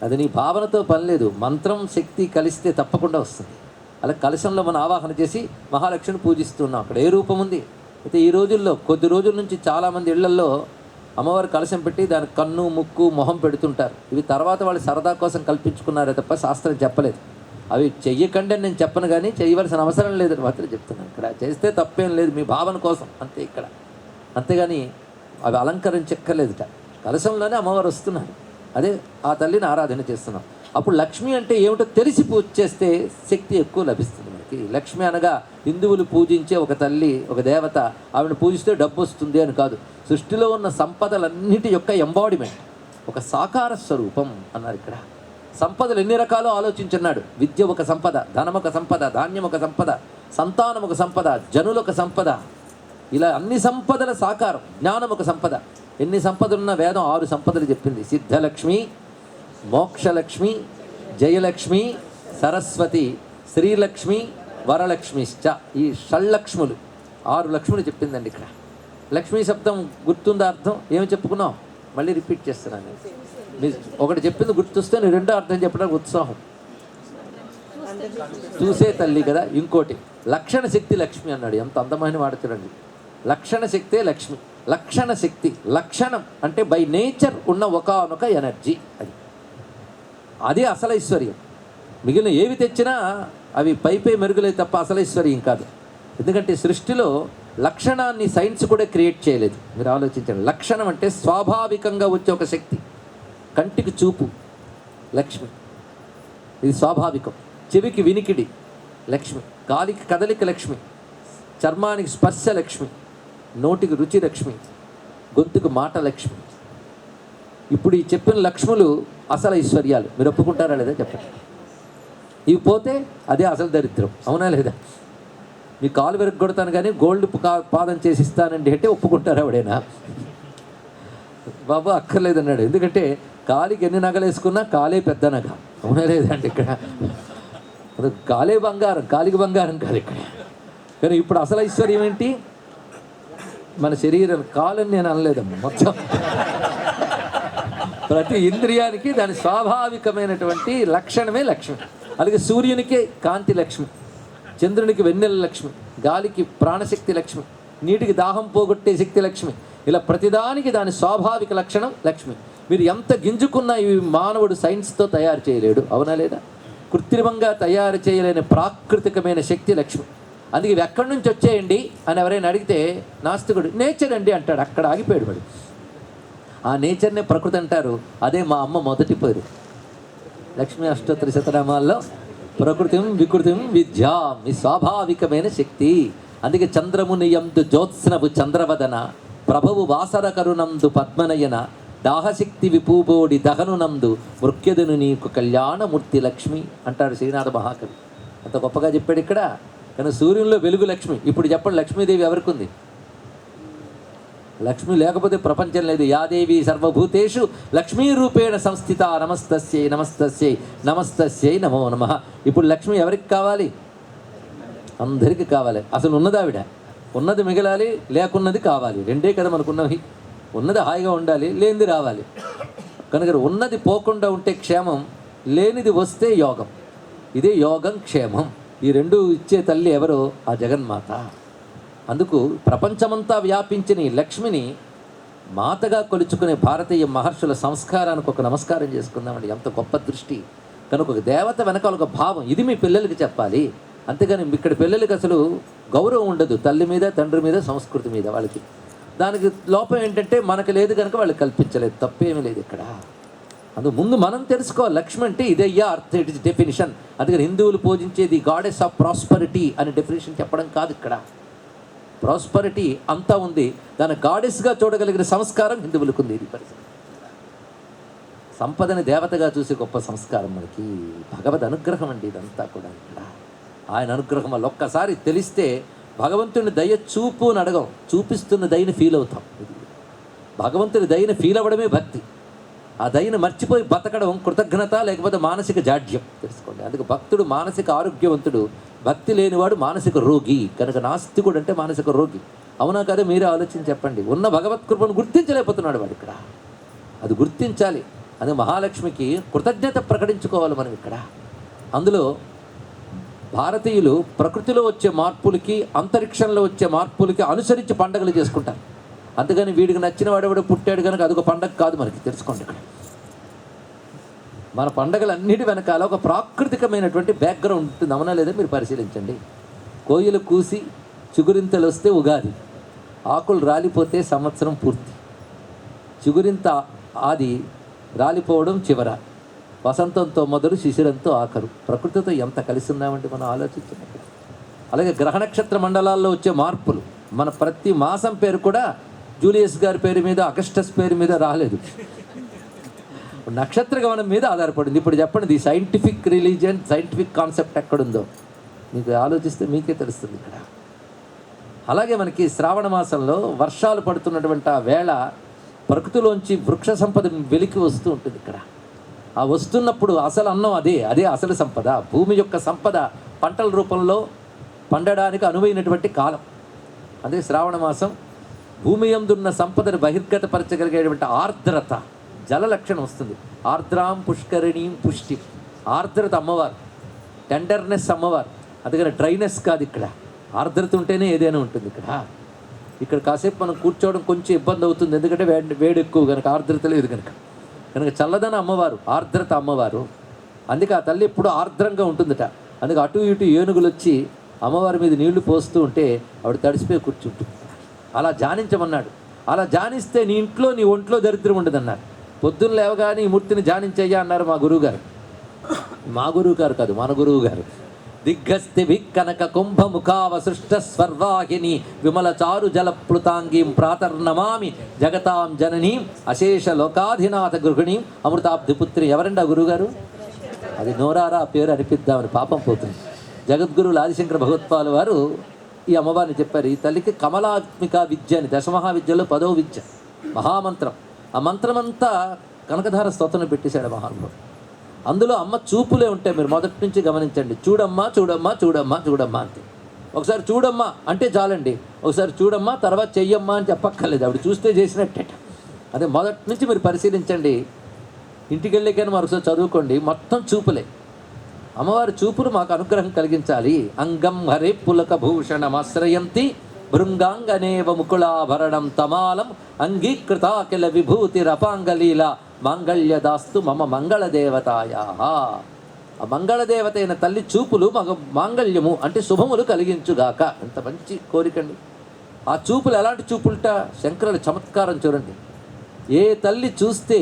Speaker 1: అది నీ భావనతో పని లేదు. మంత్రం శక్తి కలిస్తే తప్పకుండా వస్తుంది. అలా కలశంలో మనం ఆవాహన చేసి మహాలక్ష్మిని పూజిస్తున్నాం. అక్కడ ఏ రూపం ఉంది? అయితే ఈ రోజుల్లో కొద్ది రోజుల నుంచి చాలామంది ఇళ్లల్లో అమ్మవారి కలశం పెట్టి దానికి కన్ను, ముక్కు, మొహం పెడుతుంటారు. ఇవి తర్వాత వాళ్ళు సరదా కోసం కల్పించుకున్నారే తప్ప శాస్త్రం చెప్పలేదు. అవి చెయ్యకండి అని నేను చెప్పను, కానీ చేయవలసిన అవసరం లేదని మాత్రం చెప్తున్నాను. ఇక్కడ చేస్తే తప్పేం లేదు, మీ భావన కోసం అంతే ఇక్కడ. అంతేగాని అవి అలంకరించక్కర్లేదుట. కలశంలోనే అమ్మవారు వస్తున్నారు. అదే ఆ తల్లిని ఆరాధన చేస్తున్నాం. అప్పుడు లక్ష్మి అంటే ఏమిటో తెలిసి పూజ చేస్తే శక్తి ఎక్కువ లభిస్తుంది మనకి. లక్ష్మి అనగా హిందువులు పూజించే ఒక తల్లి, ఒక దేవత. ఆవిడని పూజిస్తే డబ్బు వస్తుంది అని కాదు. సృష్టిలో ఉన్న సంపదలన్నిటి యొక్క ఎంబాడిమెంట్, ఒక సాకార స్వరూపం అన్నారు ఇక్కడ. సంపదలు ఎన్ని రకాలు ఆలోచించున్నాడు. విద్య ఒక సంపద, ధనం ఒక సంపద, ధాన్యం ఒక సంపద, సంతానం ఒక సంపద, జనులు ఒక సంపద. ఇలా అన్ని సంపదల సాకారం. జ్ఞానం ఒక సంపద. ఎన్ని సంపదలున్న వేదం 6 సంపదలు చెప్పింది. సిద్ధలక్ష్మి, మోక్షలక్ష్మి, జయలక్ష్మి, సరస్వతి, శ్రీలక్ష్మి, వరలక్ష్మిశ్చ. ఈ షళ్ళక్ష్ములు 6 లక్ష్ములు చెప్పిందండి ఇక్కడ. లక్ష్మీ శబ్దం గుర్తుందా? అర్థం ఏమి చెప్పుకున్నాం? మళ్ళీ రిపీట్ చేస్తున్నాను. మీరు ఒకటి చెప్పింది గుర్తొస్తే నేను రెండో అర్థం చెప్పడానికి ఉత్సాహం. చూసే తల్లి కదా. ఇంకోటి లక్షణ శక్తి లక్ష్మి అన్నాడు. ఎంత అందమైన మాట చూడండి. లక్షణ శక్తే లక్ష్మి. లక్షణ శక్తి, లక్షణం అంటే బై నేచర్ ఉన్న ఒకానొక ఎనర్జీ. అది అసలు ఐశ్వర్యం. మిగిలిన ఏవి తెచ్చినా అవి పైపై మెరుగులే తప్ప అసలు ఐశ్వర్యం కాదు. ఎందుకంటే సృష్టిలో లక్షణాన్ని సైన్స్ కూడా క్రియేట్ చేయలేదు. మీరు ఆలోచించండి. లక్షణం అంటే స్వాభావికంగా వచ్చే ఒక శక్తి. కంటికి చూపు లక్ష్మి, ఇది స్వాభావికం. చెవికి వినికిడి లక్ష్మి, గాలికి కదలిక లక్ష్మి, చర్మానికి స్పర్శ లక్ష్మి, నోటికి రుచి లక్ష్మి, గొంతుకు మాట లక్ష్మి. ఇప్పుడు ఈ చెప్పిన లక్ష్ములు అసలు ఐశ్వర్యాలు. మీరు ఒప్పుకుంటారా లేదా చెప్పండి. ఇవి పోతే అదే అసలు దరిద్రం, అవునా లేదా? మీ కాలు విరగొడతాను కానీ గోల్డ్ పాదం చేసి ఇస్తానండి అంటే ఒప్పుకుంటారా ఎవడైనా? బాబు అక్కర్లేదన్నాడు. ఎందుకంటే కాలికి ఎన్ని నగలు వేసుకున్నా కాలే పెద్ద నగ, అవునా లేదండి? ఇక్కడ కాలే బంగారం, కాలికి బంగారం కాదు ఇక్కడ. కానీ ఇప్పుడు అసలు ఐశ్వర్యం ఏంటి? మన శరీరం. కాలని నేను అనలేదమ్మా, మొత్తం ప్రతి ఇంద్రియానికి దాని స్వాభావికమైనటువంటి లక్షణమే లక్ష్మి. అలాగే సూర్యునికి కాంతి లక్ష్మి, చంద్రునికి వెన్నెల లక్ష్మి, గాలికి ప్రాణశక్తి లక్ష్మి, నీటికి దాహం పోగొట్టే శక్తి లక్ష్మి. ఇలా ప్రతిదానికి దాని స్వాభావిక లక్షణం లక్ష్మి. మీరు ఎంత గింజుకున్నా ఇవి మానవుడు సైన్స్తో తయారు చేయలేడు, అవునా లేదా? కృత్రిమంగా తయారు చేయలేని ప్రాకృతికమైన శక్తి లక్ష్మి. అందుకే ఇవి ఎక్కడి నుంచి వచ్చేయండి అని ఎవరైనా అడిగితే నాస్తికుడు నేచర్ అండి అంటాడు. అక్కడ ఆగిపోయాడు వాడు. ఆ నేచర్నే ప్రకృతి అంటారు. అదే మా అమ్మ మొదటి పేరు. లక్ష్మీ అష్టోత్తర శతనామాల్లో ప్రకృతిం వికృతిం విద్యా, మీ స్వాభావికమైన శక్తి. అందుకే చంద్రముని యందు జ్యోత్స్నవు చంద్రవదన, ప్రభవు వాసర కరుణందు పద్మనయన, దాహశక్తి విపూబోడి దహనునందు మృక్యదును నీకు కళ్యాణమూర్తి లక్ష్మి అంటాడు శ్రీనాథ మహాకవి. అంత గొప్పగా చెప్పాడు ఇక్కడ. కానీ సూర్యుల్లో వెలుగు లక్ష్మి. ఇప్పుడు చెప్పండి, లక్ష్మీదేవి ఎవరికి ఉంది? లక్ష్మి లేకపోతే ప్రపంచం లేదు. యాదేవి సర్వభూతేషు లక్ష్మీ రూపేణ సంస్థిత, నమస్తస్యై నమస్తస్యై నమస్తస్యై నమో నమః. ఇప్పుడు లక్ష్మి ఎవరికి కావాలి? అందరికీ కావాలి. అసలు ఉన్నదావిడ, ఉన్నది మిగలాలి, లేకున్నది కావాలి, రెండే కదా మనకున్నవి. ఉన్నది హాయిగా ఉండాలి, లేనిది రావాలి. కనుక ఉన్నది పోకుండా ఉంటే క్షేమం, లేనిది వస్తే యోగం. ఇదే యోగం, క్షేమం. ఈ రెండు ఇచ్చే తల్లి ఎవరో? ఆ జగన్మాత. అందుకు ప్రపంచమంతా వ్యాపించిన ఈ లక్ష్మిని మాతగా కొలుచుకునే భారతీయ మహర్షుల సంస్కారానికి ఒక నమస్కారం చేసుకుందామండి. ఎంత గొప్ప దృష్టి. కనుక ఒక దేవత వెనకాల ఒక భావం, ఇది మీ పిల్లలకి చెప్పాలి. అంతేగాని ఇక్కడ పిల్లలకి అసలు గౌరవం ఉండదు, తల్లి మీద, తండ్రి మీద, సంస్కృతి మీద. వాళ్ళకి దానికి లోపం ఏంటంటే మనకు లేదు కనుక వాళ్ళకి కల్పించలేదు. తప్పేమీ లేదు ఇక్కడ. అందుకు ముందు మనం తెలుసుకోవాలి, లక్ష్మి అంటే ఇదయ్యా అర్థం, ఇట్ ఇస్ డెఫినిషన్. అందుకని హిందువులు పూజించేది గాడెస్ ఆఫ్ ప్రాస్పరిటీ అనే డెఫినేషన్ చెప్పడం కాదు ఇక్కడ. ప్రాస్పరిటీ అంతా ఉంది, దాన్ని గాడెస్గా చూడగలిగిన సంస్కారం హిందువులకు ఉంది. ఇది పరిస్థితి. సంపదని దేవతగా చూసే గొప్ప సంస్కారం మనకి భగవద్ అనుగ్రహం అండి. ఇదంతా కూడా ఇక్కడ ఆయన అనుగ్రహం వల్ల ఒక్కసారి తెలిస్తే భగవంతుని దయ చూపు అని అడగం, చూపిస్తున్న దయని ఫీల్ అవుతాం. ఇది భగవంతుని దయని ఫీల్ అవ్వడమే భక్తి. ఆ దయని మర్చిపోయి బతకడం కృతజ్ఞత, లేకపోతే మానసిక జాడ్యం. తెలుసుకోండి. అందుకు భక్తుడు మానసిక ఆరోగ్యవంతుడు, భక్తి లేనివాడు మానసిక రోగి. కనుక నాస్తికుడు అంటే మానసిక రోగి. అవునా కదా? మీరే ఆలోచించి చెప్పండి. ఉన్న భగవత్కృపను గుర్తించలేకపోతున్నాడు వాడు ఇక్కడ. అది గుర్తించాలి. అది మహాలక్ష్మికి కృతజ్ఞత ప్రకటించుకోవాలి మనం ఇక్కడ. అందులో భారతీయులు ప్రకృతిలో వచ్చే మార్పులకి, అంతరిక్షంలో వచ్చే మార్పులకి అనుసరించి పండుగలు చేసుకుంటారు. అందుకని వీడికి నచ్చిన వాడెవడో పుట్టాడు కనుక అదొక పండగ కాదు మనకి. తెలుసుకోండి. ఇక్కడ మన పండగలన్నిటి వెనకాల ఒక ప్రాకృతికమైనటువంటి బ్యాక్గ్రౌండ్ ఉంటుంది. అవునా లేదా? మీరు పరిశీలించండి. కోయిలు కూసి చిగురింతలు వస్తే ఉగాది, ఆకులు రాలిపోతే సంవత్సరం పూర్తి, చిగురింత ఆది, రాలిపోవడం చివర, వసంతంతో మొదలు, శిశిరంతో ఆఖరు. ప్రకృతితో ఎంత కలిసి ఉన్నామంటే మనం ఆలోచించినప్పుడు. అలాగే గ్రహ నక్షత్ర మండలాల్లో వచ్చే మార్పులు, మన ప్రతి మాసం పేరు కూడా జూలియస్ గారి పేరు మీద, అగస్టస్ పేరు మీద రాలేదు, నక్షత్ర గమనం మీద ఆధారపడింది. ఇప్పుడు చెప్పండి, ఈ సైంటిఫిక్ రిలీజియన్, సైంటిఫిక్ కాన్సెప్ట్ ఎక్కడుందో మీకు ఆలోచిస్తే మీకే తెలుస్తుంది ఇక్కడ. అలాగే మనకి శ్రావణ మాసంలో వర్షాలు పడుతున్నటువంటి ఆ వేళ ప్రకృతిలోంచి వృక్ష సంపద వెలికి వస్తూ ఉంటుంది ఇక్కడ. ఆ వస్తున్నప్పుడు అసలు అన్నం అదే అసలు సంపద. భూమి యొక్క సంపద పంటల రూపంలో పండడానికి అనువైనటువంటి కాలం. అదే శ్రావణ మాసం. భూమి యందున్న సంపదను బహిర్గతపరచగలిగేటువంటి ఆర్ద్రత, జల లక్షణం వస్తుంది. ఆర్ద్రాం పుష్కరిణీం పుష్టి. ఆర్ద్రత అమ్మవారు, టెండర్నెస్ అమ్మవారు. అందుకని డ్రైనెస్ కాదు ఇక్కడ. ఆర్ద్రత ఉంటేనే ఏదైనా ఉంటుంది ఇక్కడ. ఇక్కడ కాసేపు మనం కూర్చోవడం కొంచెం ఇబ్బంది అవుతుంది, ఎందుకంటే వేడి ఎక్కువ కనుక, ఆర్ద్రత లేదు కనుక. చల్లదన అమ్మవారు, ఆర్ద్రత అమ్మవారు. అందుకే ఆ తల్లి ఎప్పుడు ఆర్ద్రంగా ఉంటుందట. అందుకే అటు ఇటు ఏనుగులు వచ్చి అమ్మవారి మీద నీళ్లు పోస్తూ ఉంటే ఆవిడ తడిసిపోయి కూర్చుంటుంది. అలా ధ్యానించమన్నాడు. అలా ధ్యానిస్తే నీ ఇంట్లో, నీ ఒంట్లో దరిద్రం ఉండదన్నారు. పొద్దున్న లేవగానే ఈ మూర్తిని ధ్యానించయ్యా అన్నారు మా గురువు గారు. మా గురువు గారు కాదు, మన గురువు గారు. దిగ్గస్తి విక్కనక కుంభముఖావసృష్ట స్వర్వాహిని విమల చారు జలప్లుతాంగీం ప్రాతర్నమామి జగతాం జననీం అశేష లోకాధినాథ గృహిణీం అమృతాబ్ధిపుత్రి. ఎవరండి ఆ గురువుగారు? అది నోరారా ఆ పేరు అనిపిద్దామని పాపం పోతుంది. జగద్గురువులు ఆదిశంకర భగవత్పాలు వారు ఈ అమ్మవారిని చెప్పారు. ఈ తల్లికి కమలాత్మిక విద్య అని, దశమహా విద్యలో 10వ విద్య, మహామంత్రం. ఆ మంత్రమంతా కనకధార స్తోత్రం పెట్టేశాడు మహానుభావుడు. అందులో అమ్మ చూపులే ఉంటాయి. మీరు మొదటి నుంచి గమనించండి. చూడమ్మా చూడమ్మా చూడమ్మా చూడమ్మా అంతే. ఒకసారి చూడమ్మా అంటే చాలండి. ఒకసారి చూడమ్మా, తర్వాత చెయ్యమ్మా అని చెప్పక్కర్లేదు. ఆవిడ చూస్తే చేసినట్టే. అదే మొదటి నుంచి మీరు పరిశీలించండి. ఇంటికి వెళ్ళాకైనా మరొకసారి చదువుకోండి. మొత్తం చూపులే. అమ్మవారి చూపులు మాకు అనుగ్రహం కలిగించాలి. అంగం హరే పులక భూషణమాశ్రయంతి భృంగాంగనేవ ముకుళాభరణం తమాలం అంగీకృతాకిల విభూతిరపాంగలీల మాంగళ్యదాస్తు మమ మంగళదేవతాయా. ఆ మంగళదేవత అయిన తల్లి చూపులు మగ మాంగళ్యము అంటే శుభములు కలిగించుగాక. ఎంత మంచి కోరికండి. ఆ చూపులు ఎలాంటి చూపులుట? శంకరుల చమత్కారం చూడండి. ఏ తల్లి చూస్తే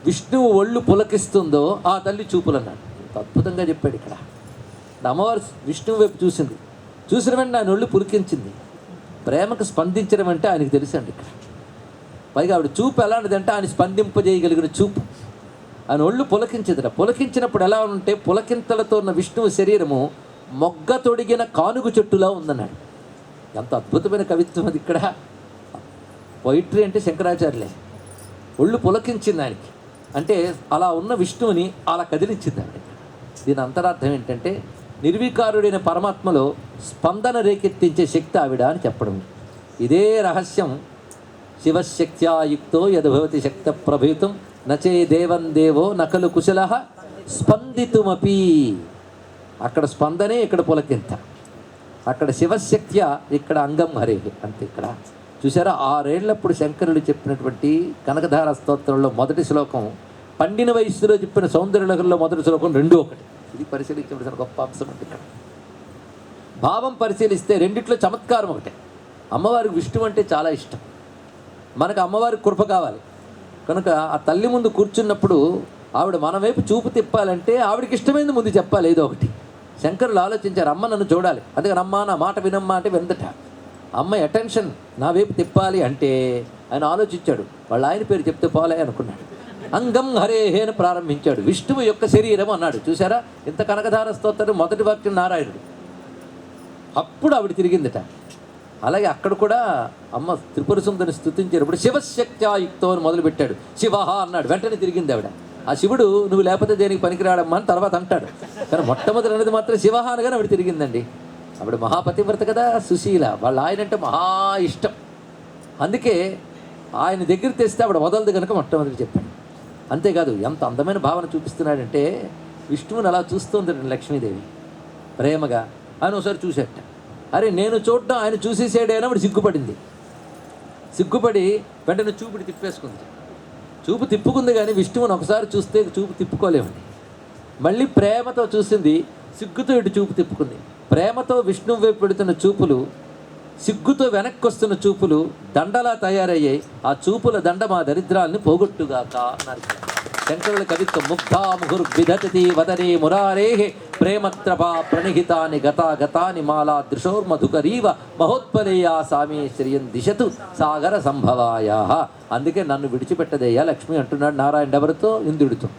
Speaker 1: విష్ణువు ఒళ్ళు పులకిస్తుందో ఆ తల్లి చూపులు అన్నాడు. అద్భుతంగా చెప్పాడు ఇక్కడ. అమ్మవారు విష్ణువు వైపు చూసింది. చూసిన వెంటనే ఆయన ఒళ్ళు పులికించింది. ప్రేమకు స్పందించడం అంటే ఆయనకు తెలుసండి ఇక్కడ. పైగా ఆవిడ చూపు ఎలాంటిదంటే ఆయన స్పందింపజేయగలిగిన చూపు. ఆయన ఒళ్ళు పులకించదట. పులకించినప్పుడు ఎలా ఉంటే పులకింతలతో ఉన్న విష్ణువు శరీరము మొగ్గ తొడిగిన కానుగు చెట్టులా ఉందన్నాడు. ఎంత అద్భుతమైన కవిత్వం అది ఇక్కడ. పొయిట్రీ అంటే శంకరాచార్యులే. ఒళ్ళు పులకించింది ఆయనకి. అంటే అలా ఉన్న విష్ణువుని అలా కదిలించింది ఆవిడ. దీని అంతరార్థం ఏంటంటే నిర్వికారుడైన పరమాత్మలో స్పందన రేకెత్తించే శక్తి ఆవిడ అని చెప్పడం. ఇదే రహస్యం. శివశక్త్యా యుక్తో యద్భవతి శక్త ప్రభూతం నచే దేవం దేవో నకలు కుశల స్పందితుమపి. అక్కడ స్పందనే, ఇక్కడ పులకింత. అక్కడ శివశక్త్య, ఇక్కడ అంగం హరే. అంతే. ఇక్కడ చూసారా, 6 ఏళ్లప్పుడు శంకరులు చెప్పినటువంటి కనకధార స్తోత్రంలో మొదటి శ్లోకం, పండిన వయస్సులో చెప్పిన సౌందర్యలహరిలో మొదటి శ్లోకం 2 ఒకటి. ఇది పరిశీలించవలసిన గొప్ప అంశం అంటే ఇక్కడ భావం పరిశీలిస్తే రెండిట్లో చమత్కారం ఒకటే. అమ్మవారికి విష్ణువు అంటే చాలా ఇష్టం. మనకు అమ్మవారికి కృప కావాలి కనుక ఆ తల్లి ముందు కూర్చున్నప్పుడు ఆవిడ మన వైపు చూపు తిప్పాలంటే ఆవిడకి ఇష్టమైంది ముందు చెప్పాలి ఏదో ఒకటి. శంకరులు ఆలోచించారు, అమ్మ నన్ను చూడాలి, అందుకని అమ్మ నా మాట వినమ్మా అంటే విందట. అమ్మ అటెన్షన్ నా వైపు తిప్పాలి అంటే ఆయన ఆలోచించాడు, వాళ్ళ ఆయన పేరు చెప్తే పోలే అనుకున్నాడు. అంగం హరేహే అని ప్రారంభించాడు. విష్ణువు యొక్క శరీరం అన్నాడు. చూసారా, ఇంత కనకధార స్తోత్రం మొదటి వాక్యం నారాయణుడు. అప్పుడు ఆవిడ తిరిగిందట. అలాగే అక్కడ కూడా అమ్మ త్రిపుర సుందరిని స్తుతించేటప్పుడు శివశక్త్యాయుక్తో అని మొదలుపెట్టాడు. శివ అన్నాడు, వెంటనే తిరిగింది ఆవిడ. ఆ శివుడు నువ్వు లేకపోతే దేనికి పనికిరాడమ్మా అని తర్వాత అంటాడు, కానీ మొట్టమొదటి అనేది మాత్రం శివ అనగానే ఆవిడ తిరిగిందండి. ఆవిడ మహాపతివ్రత కదా, సుశీల. వాళ్ళ ఆయన అంటే మహా ఇష్టం. అందుకే ఆయన దగ్గర తెస్తే ఆవిడ వదలదు కనుక మొట్టమొదటి చెప్పాడు. అంతేకాదు, ఎంత అందమైన భావన చూపిస్తున్నాడంటే విష్ణువుని అలా చూస్తుంది లక్ష్మీదేవి ప్రేమగా. ఆయన ఒకసారి చూసేట, అరే నేను చూడటం ఆయన చూసేసాడైనా ఆవిడ సిగ్గుపడింది. సిగ్గుపడి వెంటనే చూపుడు తిప్పేసుకుంది. చూపు తిప్పుకుంది కానీ విష్ణువుని ఒకసారి చూస్తే చూపు తిప్పుకోలేమండి. మళ్ళీ ప్రేమతో చూసింది, సిగ్గుతో ఇటు చూపు తిప్పుకుంది. ప్రేమతో విష్ణువు వైపు పెడుతున్న చూపులు, సిగ్గుతో వెనక్కి వస్తున్న చూపులు దండలా తయారయ్యాయి. ఆ చూపుల దండ మా దరిద్రాలని పోగొట్టుగాక అన్నారు శంకరుల కవిత్వం. ముగ్ధా ముహుర్విదతి వదనే మురారేహే ప్రేమత్రభా ప్రణిహితాని గతాని మాలా దృశోర్మధుకరీవ మహోత్పలేయా సామే శ్రియం దిశతు సాగర సంభవాయా. అందుకే నన్ను విడిచిపెట్టదయ్యా లక్ష్మి అంటున్నాడు నారాయణ. ఎవరితో? ఇంద్రుడితో.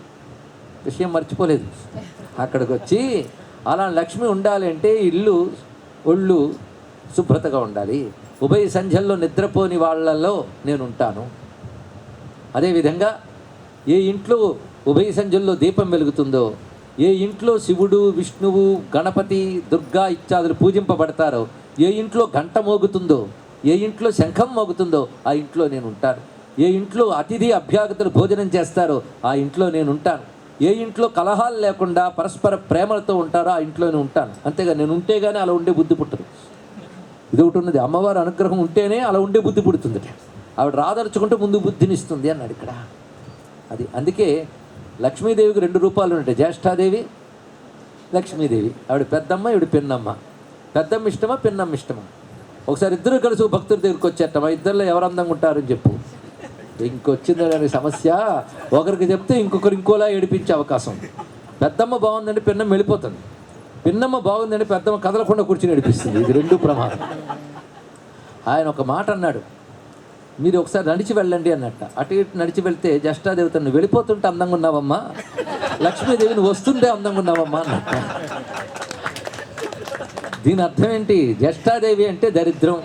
Speaker 1: విషయం మర్చిపోలేదు. అక్కడికి వచ్చి అలా లక్ష్మి ఉండాలి అంటే ఇల్లు ఒళ్ళు శుభ్రతగా ఉండాలి. ఉభయ సంధ్యల్లో నిద్రపోని వాళ్ళల్లో నేను ఉంటాను. అదేవిధంగా ఏ ఇంట్లో ఉభయ సంధ్యల్లో దీపం వెలుగుతుందో, ఏ ఇంట్లో శివుడు విష్ణువు గణపతి దుర్గా ఇత్యాదులు పూజింపబడతారో, ఏ ఇంట్లో గంట మోగుతుందో, ఏ ఇంట్లో శంఖం మోగుతుందో ఆ ఇంట్లో నేను ఉంటాను. ఏ ఇంట్లో అతిథి అభ్యాగతులు భోజనం చేస్తారో ఆ ఇంట్లో నేను ఉంటాను. ఏ ఇంట్లో కలహాలు లేకుండా పరస్పర ప్రేమలతో ఉంటారో ఆ ఇంట్లో నేను ఉంటాను. అంతేగా నేను ఉంటే కానీ అలా ఉండే బుద్ధి పుట్టదు. ఇది ఒకటి ఉన్నది, అమ్మవారి అనుగ్రహం ఉంటేనే అలా ఉండే బుద్ధి పుడుతుంది. ఆవిడ రాదలుచుకుంటే ముందు బుద్ధినిస్తుంది అన్నాడు ఇక్కడ. అది అందుకే లక్ష్మీదేవికి 2 రూపాలు ఉంటాయి, జ్యేష్ఠాదేవి లక్ష్మీదేవి. ఆవిడ పెద్దమ్మ, ఈవిడ పిన్నమ్మ. పెద్దమ్మ ఇష్టమా పిన్నమ్మ ఇష్టమా? ఒకసారి ఇద్దరు కలిసి భక్తుల దగ్గరికి వచ్చేట, మా ఇద్దరిలో ఎవరు అందంగా ఉంటారని చెప్పు. ఇంకొచ్చిందని సమస్య, ఒకరికి చెప్తే ఇంకొకరు ఇంకోలా ఏడిపించే అవకాశం ఉంది. పెద్దమ్మ బాగుందంటే పిన్నమ్మ వెళ్ళిపోతుంది, పిన్నమ్మ బాగుందంటే పెద్దమ్మ కదలకుండా కూర్చుని ఏడిపిస్తుంది. ఇది 2 ప్రమాదం. ఆయన ఒక మాట అన్నాడు, మీరు ఒకసారి నడిచి వెళ్ళండి అన్నట్ట. అటు ఇటు నడిచి వెళ్తే జ్యేష్ఠాదేవతను వెళ్ళిపోతుంటే అందంగా ఉన్నావమ్మా, లక్ష్మీదేవిని వస్తుంటే అందంగా ఉన్నావమ్మా అన్నట్ట. దీని అర్థం ఏంటి? జ్యేష్ఠాదేవి అంటే దరిద్రం.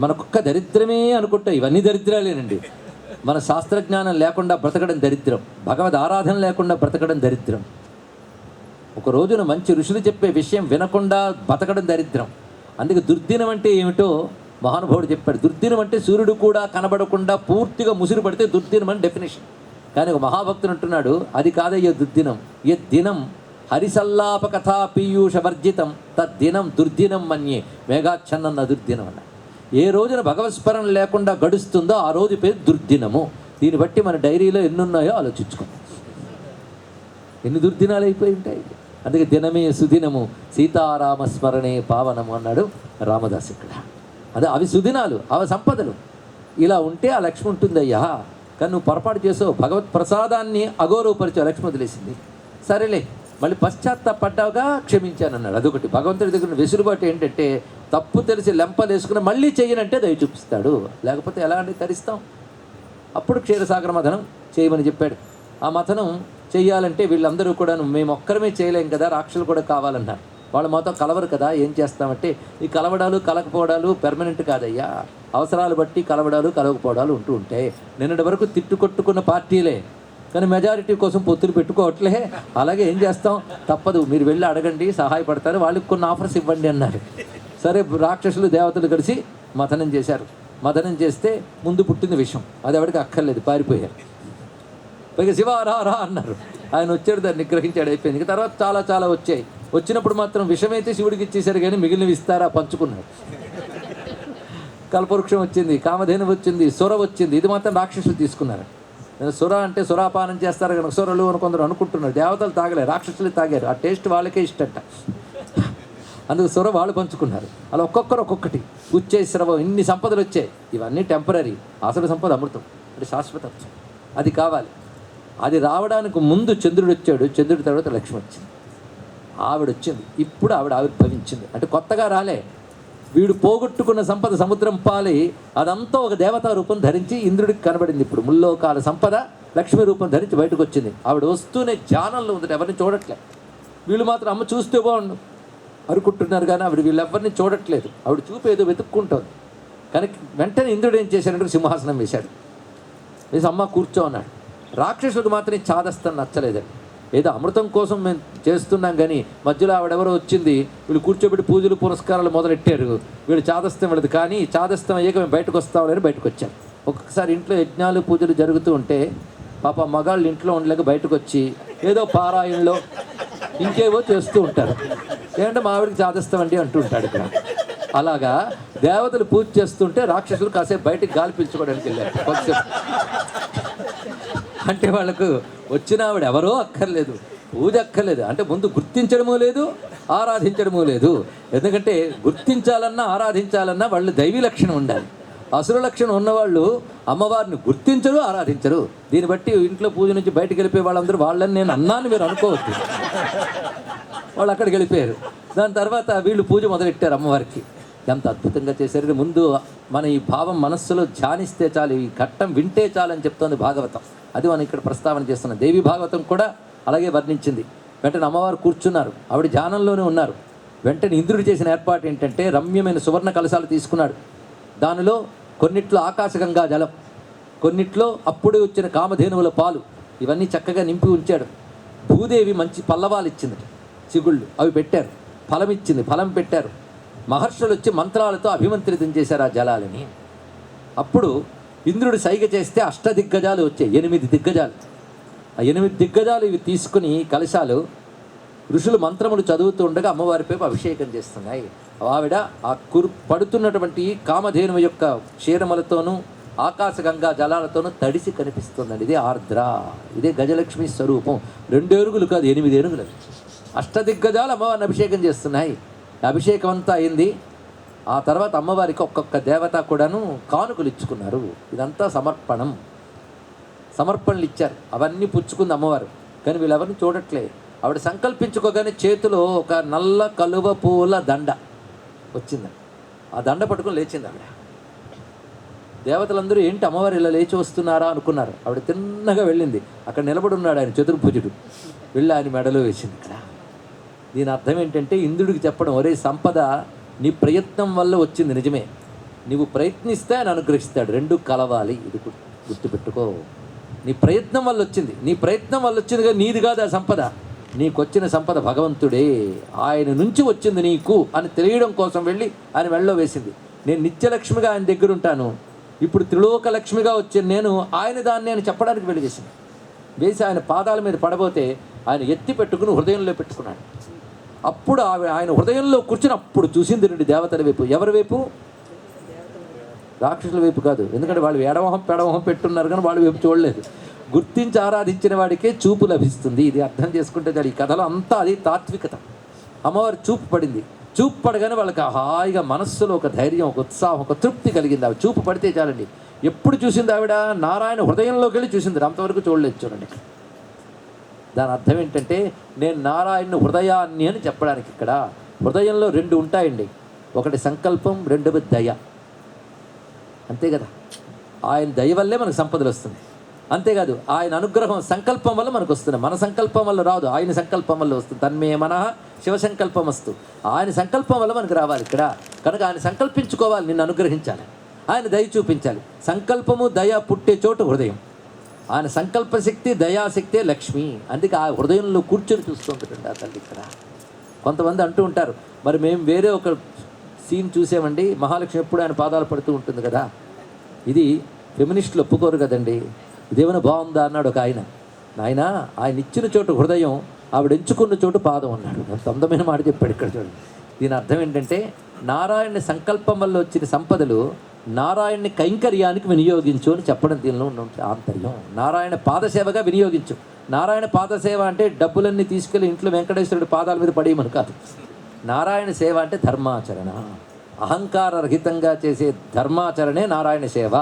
Speaker 1: మనకొక్క దరిద్రమే అనుకుంటా, ఇవన్నీ దరిద్రాలేనండి. మన శాస్త్రజ్ఞానం లేకుండా బ్రతకడం దరిద్రం, భగవద్ ఆరాధన లేకుండా బ్రతకడం దరిద్రం, ఒక రోజున మంచి ఋషులు చెప్పే విషయం వినకుండా బతకడం దరిద్రం. అందుకే దుర్దినం అంటే ఏమిటో మహానుభావుడు చెప్పాడు. దుర్దినం అంటే సూర్యుడు కూడా కనబడకుండా పూర్తిగా ముసిరు పడితే దుర్దినం అని డెఫినేషన్. కానీ ఒక మహాభక్తుడు అంటున్నాడు, అది కాదయ్యో దుర్దినం. ఏ దినం హరిసల్లాప కథా పీయూష వర్జితం తద్దినం దుర్దినం మన్యే. మేఘాచ్ఛన్న దుర్దినం అన్న. ఏ రోజున భగవత్స్మరణ లేకుండా గడుస్తుందో ఆ రోజు పేరు దుర్దినము. దీన్ని బట్టి మన డైరీలో ఎన్నున్నాయో ఆలోచించుకో. ఎన్ని దుర్దినాలు అయిపోయి ఉంటాయి. అందుకే దినమే సుదినము సీతారామస్మరణే పావనము అన్నాడు రామదాస్ ఇక్కడ. అదే అవి సుదినాలు, అవి సంపదలు. ఇలా ఉంటే ఆ లక్ష్మి ఉంటుందయ్యా. కానీ నువ్వు పొరపాటు చేసావు, భగవత్ ప్రసాదాన్ని అగౌరవపరిచావు, లక్ష్మి వదిలేసింది. సరేలే, మళ్ళీ పశ్చాత్తాపడ్డావుగా క్షమించానన్నాడు. అదొకటి. భగవంతుడి దగ్గర వెసులుబాటు ఏంటంటే తప్పు తెలిసి లెంపలు వేసుకుని మళ్ళీ చెయ్యనంటే దయ చూపిస్తాడు. లేకపోతే ఎలా అంటే తరిస్తాం. అప్పుడు క్షీరసాగర మథనం చేయమని చెప్పాడు. ఆ మథనం చెయ్యాలంటే వీళ్ళందరూ కూడా మేము ఒక్కరమే చేయలేం కదా, రాక్షసులు కూడా కావాలన్నారు. వాళ్ళు మాతో కలవరు కదా, ఏం చేస్తామంటే ఈ కలవడాలు కలకపోవడాలు పెర్మనెంట్ కాదయ్యా, అవసరాలు బట్టి కలవడాలు కలవకపోవడాలు ఉంటూ ఉంటాయి. నిన్నటి వరకు తిట్టుకొట్టుకున్న పార్టీలే కానీ మెజారిటీ కోసం పొత్తులు పెట్టుకోవట్లే. అలాగే ఏం చేస్తాం, తప్పదు, మీరు వెళ్ళి అడగండి, సహాయపడతారు, వాళ్ళకి కొన్ని ఆఫర్స్ ఇవ్వండి అన్నారు. సరే, రాక్షసులు దేవతలు కలిసి మథనం చేశారు. మథనం చేస్తే ముందు పుట్టింది విషం. అది ఎవరికి అక్కర్లేదు, పారిపోయారు. పైగా శివ రా రా అన్నారు. ఆయన వచ్చాడు, దాన్ని నిగ్రహించాడు, అయిపోయింది. ఇక తర్వాత చాలా చాలా వచ్చాయి. వచ్చినప్పుడు మాత్రం విషమైతే శివుడికి ఇచ్చేశారు, కానీ మిగిలినవి ఇస్తారా పంచుకున్నారు. కల్పవృక్షం వచ్చింది, కామధేను వచ్చింది, సుర వచ్చింది. ఇది మాత్రం రాక్షసులు తీసుకున్నారు. సుర అంటే సురాపానం చేస్తారు కనుక సురలు అని కొందరు అనుకుంటున్నారు. దేవతలు తాగలే, రాక్షసులు తాగారు. ఆ టేస్ట్ వాళ్ళకే ఇష్టంట. అందుకు సుర వాళ్ళు పంచుకున్నారు. అలా ఒక్కొక్కరు ఒక్కొక్కటి. ఉచ్చేశ్రవం, ఇన్ని సంపదలు వచ్చాయి. ఇవన్నీ టెంపరీ. అసలు సంపద అమృతం, అంటే శాశ్వతం. అది కావాలి. అది రావడానికి ముందు చంద్రుడు వచ్చాడు. చంద్రుడి తర్వాత లక్ష్మి వచ్చింది. ఆవిడ వచ్చింది. ఇప్పుడు ఆవిడ ఆవిర్భవించింది. అంటే కొత్తగా రాలే. వీడు పోగొట్టుకున్న సంపద సముద్రం పాలి అదంతా ఒక దేవతా రూపం ధరించి ఇంద్రుడికి కనబడింది. ఇప్పుడు ముల్లోకాల సంపద లక్ష్మీ రూపం ధరించి బయటకు వచ్చింది. ఆవిడ వస్తూనే ధ్యానంలో ఉంది, ఎవరిని చూడట్లే. వీళ్ళు మాత్రం అమ్మ చూస్తే బాగుండు అనుకుంటున్నారు, కానీ ఆవిడ వీళ్ళెవరిని చూడట్లేదు. ఆవిడ చూపు ఏదో వెతుక్కుంటుంది. కానీ వెంటనే ఇంద్రుడు ఏం చేశాడంటే సింహాసనం వేశాడు. వేసి అమ్మ కూర్చో అన్నాడు. రాక్షసుడికి మాత్రం ఈ చాదస్తం నచ్చలేదండి. ఏదో అమృతం కోసం మేము చేస్తున్నాం, కానీ మధ్యలో ఆవిడెవరో వచ్చింది, వీళ్ళు కూర్చోబెట్టి పూజలు పునస్కారాలు మొదలెట్టారు. వీళ్ళు చాదస్తం వెళ్ళదు. కానీ చాదస్తం అయ్యాక మేము బయటకు వస్తామని బయటకు వచ్చాం. ఒక్కొక్కసారి ఇంట్లో యజ్ఞాలు పూజలు జరుగుతూ ఉంటే పాప మగాళ్ళు ఇంట్లో ఉండలేక బయటకు వచ్చి ఏదో పారాయణలో ఇంకేవో చేస్తూ ఉంటారు. ఏంటంటే మా ఆవిడికి చాదస్తం అండి అంటూ ఉంటాడు ఇక్కడ. అలాగా దేవతలు పూజ చేస్తుంటే రాక్షసులు కాసేపు బయటికి గాలి పీల్చుకోవడానికి వెళ్ళారు. కొద్దిసేపు అంటే వాళ్ళకు వచ్చిన ఆవిడ ఎవరో అక్కర్లేదు, పూజ అక్కర్లేదు. అంటే ముందు గుర్తించడమూ లేదు, ఆరాధించడమూ లేదు. ఎందుకంటే గుర్తించాలన్నా ఆరాధించాలన్నా వాళ్ళు దైవీ లక్షణం ఉండాలి. అసుర లక్షణం ఉన్నవాళ్ళు అమ్మవారిని గుర్తించరు, ఆరాధించరు. దీన్ని బట్టి ఇంట్లో పూజ నుంచి బయటకు వెళ్ళిపోయే వాళ్ళందరూ వాళ్ళని నేను అన్నాను మీరు అనుకోవద్దు. వాళ్ళు అక్కడికి వెళ్ళిపోయారు. దాని తర్వాత వీళ్ళు పూజ మొదలెట్టారు అమ్మవారికి. ఎంత అద్భుతంగా చేశారు. ముందు మన ఈ భావం మనస్సులో ధ్యానిస్తే చాలు, ఈ ఘట్టం వింటే చాలు అని చెప్తోంది భాగవతం. అది మనం ఇక్కడ ప్రస్తావన చేస్తున్నాం. దేవి భాగవతం కూడా అలాగే వర్ణించింది. వెంటనే అమ్మవారు కూర్చున్నారు, ఆవిడ ధ్యానంలోనే ఉన్నారు. వెంటనే ఇంద్రుడు చేసిన ఏర్పాటు ఏంటంటే రమ్యమైన సువర్ణ కలశాలు తీసుకున్నాడు. దానిలో కొన్నిట్లో ఆకాశగంగా జలం, కొన్నిట్లో అప్పుడే వచ్చిన కామధేనువుల పాలు, ఇవన్నీ చక్కగా నింపి ఉంచాడు. భూదేవి మంచి పల్లవాలు ఇచ్చింది, చిగుళ్ళు, అవి పెట్టారు. ఫలం ఇచ్చింది, ఫలం పెట్టారు. మహర్షులు వచ్చి మంత్రాలతో అభిమంత్రితం చేశారు ఆ జలాలని. అప్పుడు ఇంద్రుడు సైగ చేస్తే అష్టదిగ్గజాలు వచ్చాయి, 8 దిగ్గజాలు. ఆ 8 దిగ్గజాలు ఇవి తీసుకుని కలశాలు ఋషులు మంత్రములు చదువుతూ ఉండగా అమ్మవారిపై అభిషేకం చేస్తున్నాయి. ఆవిడ ఆ పడుతున్నటువంటి కామధేనువు యొక్క క్షీరములతోనూ ఆకాశగంగా జలాలతోనూ తడిసి కనిపిస్తుందండి. ఇదే ఆర్ద్ర, ఇదే గజలక్ష్మి స్వరూపం. 2 ఏనుగులు కాదు, 8 ఏనుగులు. అష్టదిగ్గజాలు అమ్మవారిని అభిషేకం చేస్తున్నాయి. అభిషేకం అంతా అయింది. ఆ తర్వాత అమ్మవారికి ఒక్కొక్క దేవత కూడాను కానుకలు ఇచ్చుకున్నారు. ఇదంతా సమర్పణం, సమర్పణలు ఇచ్చారు. అవన్నీ పుచ్చుకుంది అమ్మవారు. కానీ వీళ్ళెవరిని చూడట్లే. ఆవిడ సంకల్పించుకోగానే చేతిలో ఒక నల్ల కలువ పూల దండ వచ్చిందండి. ఆ దండ పట్టుకొని లేచింది ఆవిడ. దేవతలందరూ ఏంటి అమ్మవారు ఇలా లేచి వస్తున్నారా అనుకున్నారు. ఆవిడ తిన్నగా వెళ్ళింది. అక్కడ నిలబడి ఉన్నాడు ఆయన చతుర్భుజుడు. వెళ్ళి ఆయన మెడలో వేసింది. ఇక్కడ దీని అర్థం ఏంటంటే ఇంద్రుడికి చెప్పడం, ఒరే సంపద నీ ప్రయత్నం వల్ల వచ్చింది నిజమే, నీవు ప్రయత్నిస్తే ఆయన అనుగ్రహిస్తాడు. 2 కలవాలి, ఇది గుర్తుపెట్టుకో. నీ ప్రయత్నం వల్ల వచ్చింది, నీ ప్రయత్నం వల్ల వచ్చింది కానీ నీది కాదు ఆ సంపద. నీకు వచ్చిన సంపద భగవంతుడే, ఆయన నుంచి వచ్చింది నీకు అని తెలియడం కోసం వెళ్ళి ఆయన మెడలో వేసింది. నేను నిత్యలక్ష్మిగా ఆయన దగ్గర ఉంటాను, ఇప్పుడు త్రిలోక లక్ష్మిగా వచ్చిన నేను ఆయన దాన్ని అని చెప్పడానికి వెళ్ళి వేసింది. వేసి ఆయన పాదాల మీద పడబోతే ఆయన ఎత్తి పెట్టుకుని హృదయంలో పెట్టుకున్నాడు. అప్పుడు ఆయన హృదయంలో కూర్చుని అప్పుడు చూసింది 2 దేవతల వైపు. ఎవరి వైపు? రాక్షసుల వైపు కాదు. ఎందుకంటే వాళ్ళు ఎడమొహం పెడమొహం పెట్టున్నారు కానీ వాళ్ళ వైపు చూడలేదు. గుర్తించి ఆరాధించిన వాడికే చూపు లభిస్తుంది. ఇది అర్థం చేసుకుంటే చాలు. ఈ కథలో అంతా అది తాత్వికత. అమ్మవారు చూపు పడింది. చూపు పడగానే వాళ్ళకి హాయిగా మనస్సులో ఒక ధైర్యం, ఒక ఉత్సాహం, ఒక తృప్తి కలిగింది. ఆవిడ చూపు పడితే చాలండి. ఎప్పుడు చూసింది ఆవిడ? నారాయణ హృదయంలోకి వెళ్ళి చూసింది. అంతవరకు చూడలేదు. చూడండి, దాని అర్థం ఏంటంటే నేను నారాయణ హృదయాన్ని అని చెప్పడానికి. ఇక్కడ హృదయంలో 2 ఉంటాయండి. ఒకటి సంకల్పం, 2వ దయ. అంతే కదా. ఆయన దయ వల్లే మనకు సంపదలు వస్తుంది. అంతేకాదు ఆయన అనుగ్రహం సంకల్పం వల్ల మనకు వస్తుంది. మన సంకల్పం వల్ల రాదు, ఆయన సంకల్పం వల్ల వస్తుంది. తన్మే మనః శివసంకల్పం వస్తు. ఆయన సంకల్పం వల్ల మనకు రావాలి ఇక్కడ. కనుక ఆయన సంకల్పించుకోవాలి, నిన్ను అనుగ్రహించాలి, ఆయన దయ చూపించాలి. సంకల్పము దయ పుట్టే చోటు హృదయం. ఆయన సంకల్పశక్తి దయాశక్తే లక్ష్మి. అందుకే ఆ హృదయంలో కూర్చొని చూస్తుంటాడు ఆ తల్లి ఇక్కడ. కొంతమంది అంటూ ఉంటారు, మరి మేము వేరే ఒక సీన్ చూసామండి, మహాలక్ష్మి ఎప్పుడు ఆయన పాదాలు పడుతూ ఉంటుంది కదా, ఇది ఫెమినిస్టులు ఒప్పుకోరు కదండి, ఇదేమైనా బాగుందా అన్నాడు ఒక ఆయన. ఆయన ఇచ్చిన చోటు హృదయం, ఆవిడ ఎంచుకున్న చోటు పాదం అన్నాడు. ఎంత అందమైన మాట చెప్పాడు ఇక్కడ చూడండి. దీని అర్థం ఏంటంటే నారాయణ సంకల్పం వల్ల వచ్చిన సంపదలు నారాయణని కైంకర్యానికి వినియోగించు అని చెప్పడం దీనిలో ఉన్న ఆంతర్యం. నారాయణ పాదసేవగా వినియోగించు. నారాయణ పాదసేవ అంటే డబ్బులన్నీ తీసుకెళ్ళి ఇంట్లో వెంకటేశ్వరుడి పాదాల మీద పడేయమని కాదు. నారాయణ సేవ అంటే ధర్మాచరణ, అహంకార రహితంగా చేసే ధర్మాచరణే నారాయణ సేవ.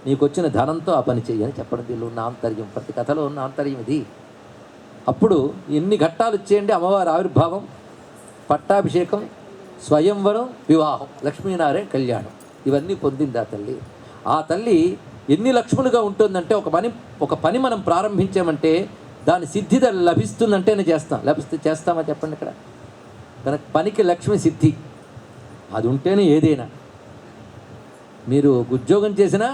Speaker 1: నీకు వచ్చిన ధనంతో ఆ పని చెయ్యని చెప్పడం దీనిలో ఉన్న ఆంతర్యం. ప్రతి కథలో ఉన్న ఆంతర్యం ఇది. అప్పుడు ఎన్ని ఘట్టాలు వచ్చేయండి, అమ్మవారి ఆవిర్భావం, పట్టాభిషేకం, స్వయంవరం, వివాహం, లక్ష్మీనారాయణ కళ్యాణం, ఇవన్నీ పొందింది ఆ తల్లి. ఆ తల్లి ఎన్ని లక్ష్ములుగా ఉంటుందంటే ఒక పని మనం ప్రారంభించామంటే దాని సిద్ధి లభిస్తుందంటేనే చేస్తాం, లేకపోతే చేస్తామా చెప్పండి ఇక్కడ. కనుక పనికి లక్ష్మి సిద్ధి అది ఉంటేనే ఏదైనా. మీరు ఉద్యోగం చేసినా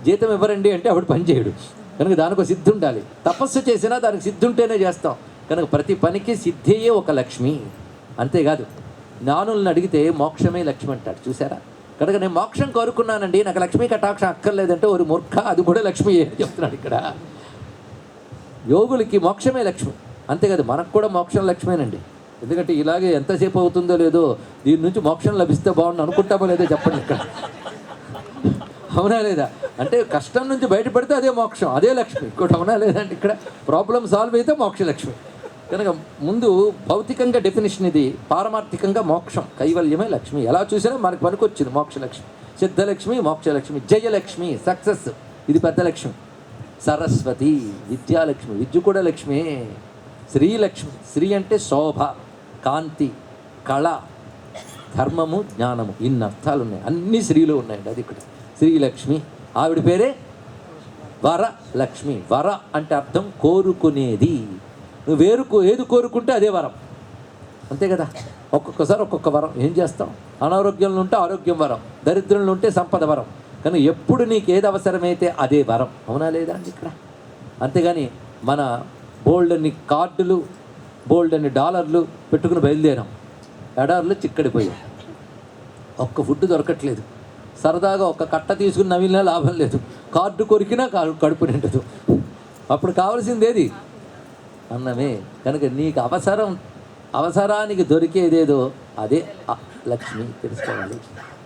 Speaker 1: జీతం ఇవ్వరండి అంటే ఆవిడ పని చేయడు, కనుక దానికి ఒక సిద్ధి ఉండాలి. తపస్సు చేసినా దానికి సిద్ధి ఉంటేనే చేస్తాం. కనుక ప్రతి పనికి సిద్ధియే ఒక లక్ష్మి. అంతేకాదు జ్ఞానులను అడిగితే మోక్షమే లక్ష్మి అంటాడు, చూసారా. కనుక నేను మోక్షం కోరుకున్నానండి, నాకు లక్ష్మీ కటాక్షం అక్కర్లేదంటే ఒక మూర్ఖ, అది కూడా లక్ష్మి అని చెప్తున్నాడు ఇక్కడ. యోగులకి మోక్షమే లక్ష్మి. అంతేకాదు మనకు కూడా మోక్షం లక్ష్మేనండి. ఎందుకంటే ఇలాగే ఎంతసేపు అవుతుందో లేదో, దీని నుంచి మోక్షం లభిస్తే బాగుండు అనుకుంటామో లేదో చెప్పండి ఇక్కడ. అవునా లేదా? అంటే కష్టం నుంచి బయటపడితే అదే మోక్షం, అదే లక్ష్మి. ఇంకోటి అవునా లేదంటే ఇక్కడ ప్రాబ్లం సాల్వ్ అయితే మోక్ష లక్ష్మి. కనుక ముందు భౌతికంగా డెఫినేషన్ ఇది, పారమార్థికంగా మోక్షం కైవల్యమే లక్ష్మి. ఎలా చూసినా మనకు పనికొచ్చింది మోక్షలక్ష్మి. సిద్ధలక్ష్మి, మోక్షలక్ష్మి, జయలక్ష్మి, సక్సెస్, ఇది పెద్ద లక్ష్మి. సరస్వతి విద్యాలక్ష్మి, విద్య కూడా లక్ష్మి. శ్రీలక్ష్మి, శ్రీ అంటే శోభ, కాంతి, కళ, ధర్మము, జ్ఞానము, ఇన్ని అర్థాలు ఉన్నాయి, అన్ని శ్రీలో ఉన్నాయండి. అది ఇక్కడ శ్రీలక్ష్మి. ఆవిడ పేరే వరలక్ష్మి. వర అంటే అర్థం కోరుకునేది. నువ్వు ఏది కోరుకుంటే అదే వరం, అంతే కదా. ఒక్కొక్కసారి ఒక్కొక్క వరం. ఏం చేస్తాం? అనారోగ్యంలో ఉంటే ఆరోగ్యం వరం, దరిద్రంలో ఉంటే సంపద వరం. కానీ ఎప్పుడు నీకు ఏది అవసరమైతే అదే వరం, అవునా లేదా అండి ఇక్కడ. అంతేగాని మన బోల్డన్ని కార్డులు, బోల్డన్ని డాలర్లు పెట్టుకుని బయలుదేరాం, ఎడార్లు చిక్కడిపోయాం, ఒక్క ఫుడ్ దొరకట్లేదు, సరదాగా ఒక కట్ట తీసుకుని నవిలినా లాభం లేదు, కార్డు కొరికినా కడుపు నిండదు. అప్పుడు కావాల్సింది ఏది? అన్నమే. కనుక నీకు అవసరానికి దొరికేదేదో అదే లక్ష్మి, తెలుసుకోవాలి.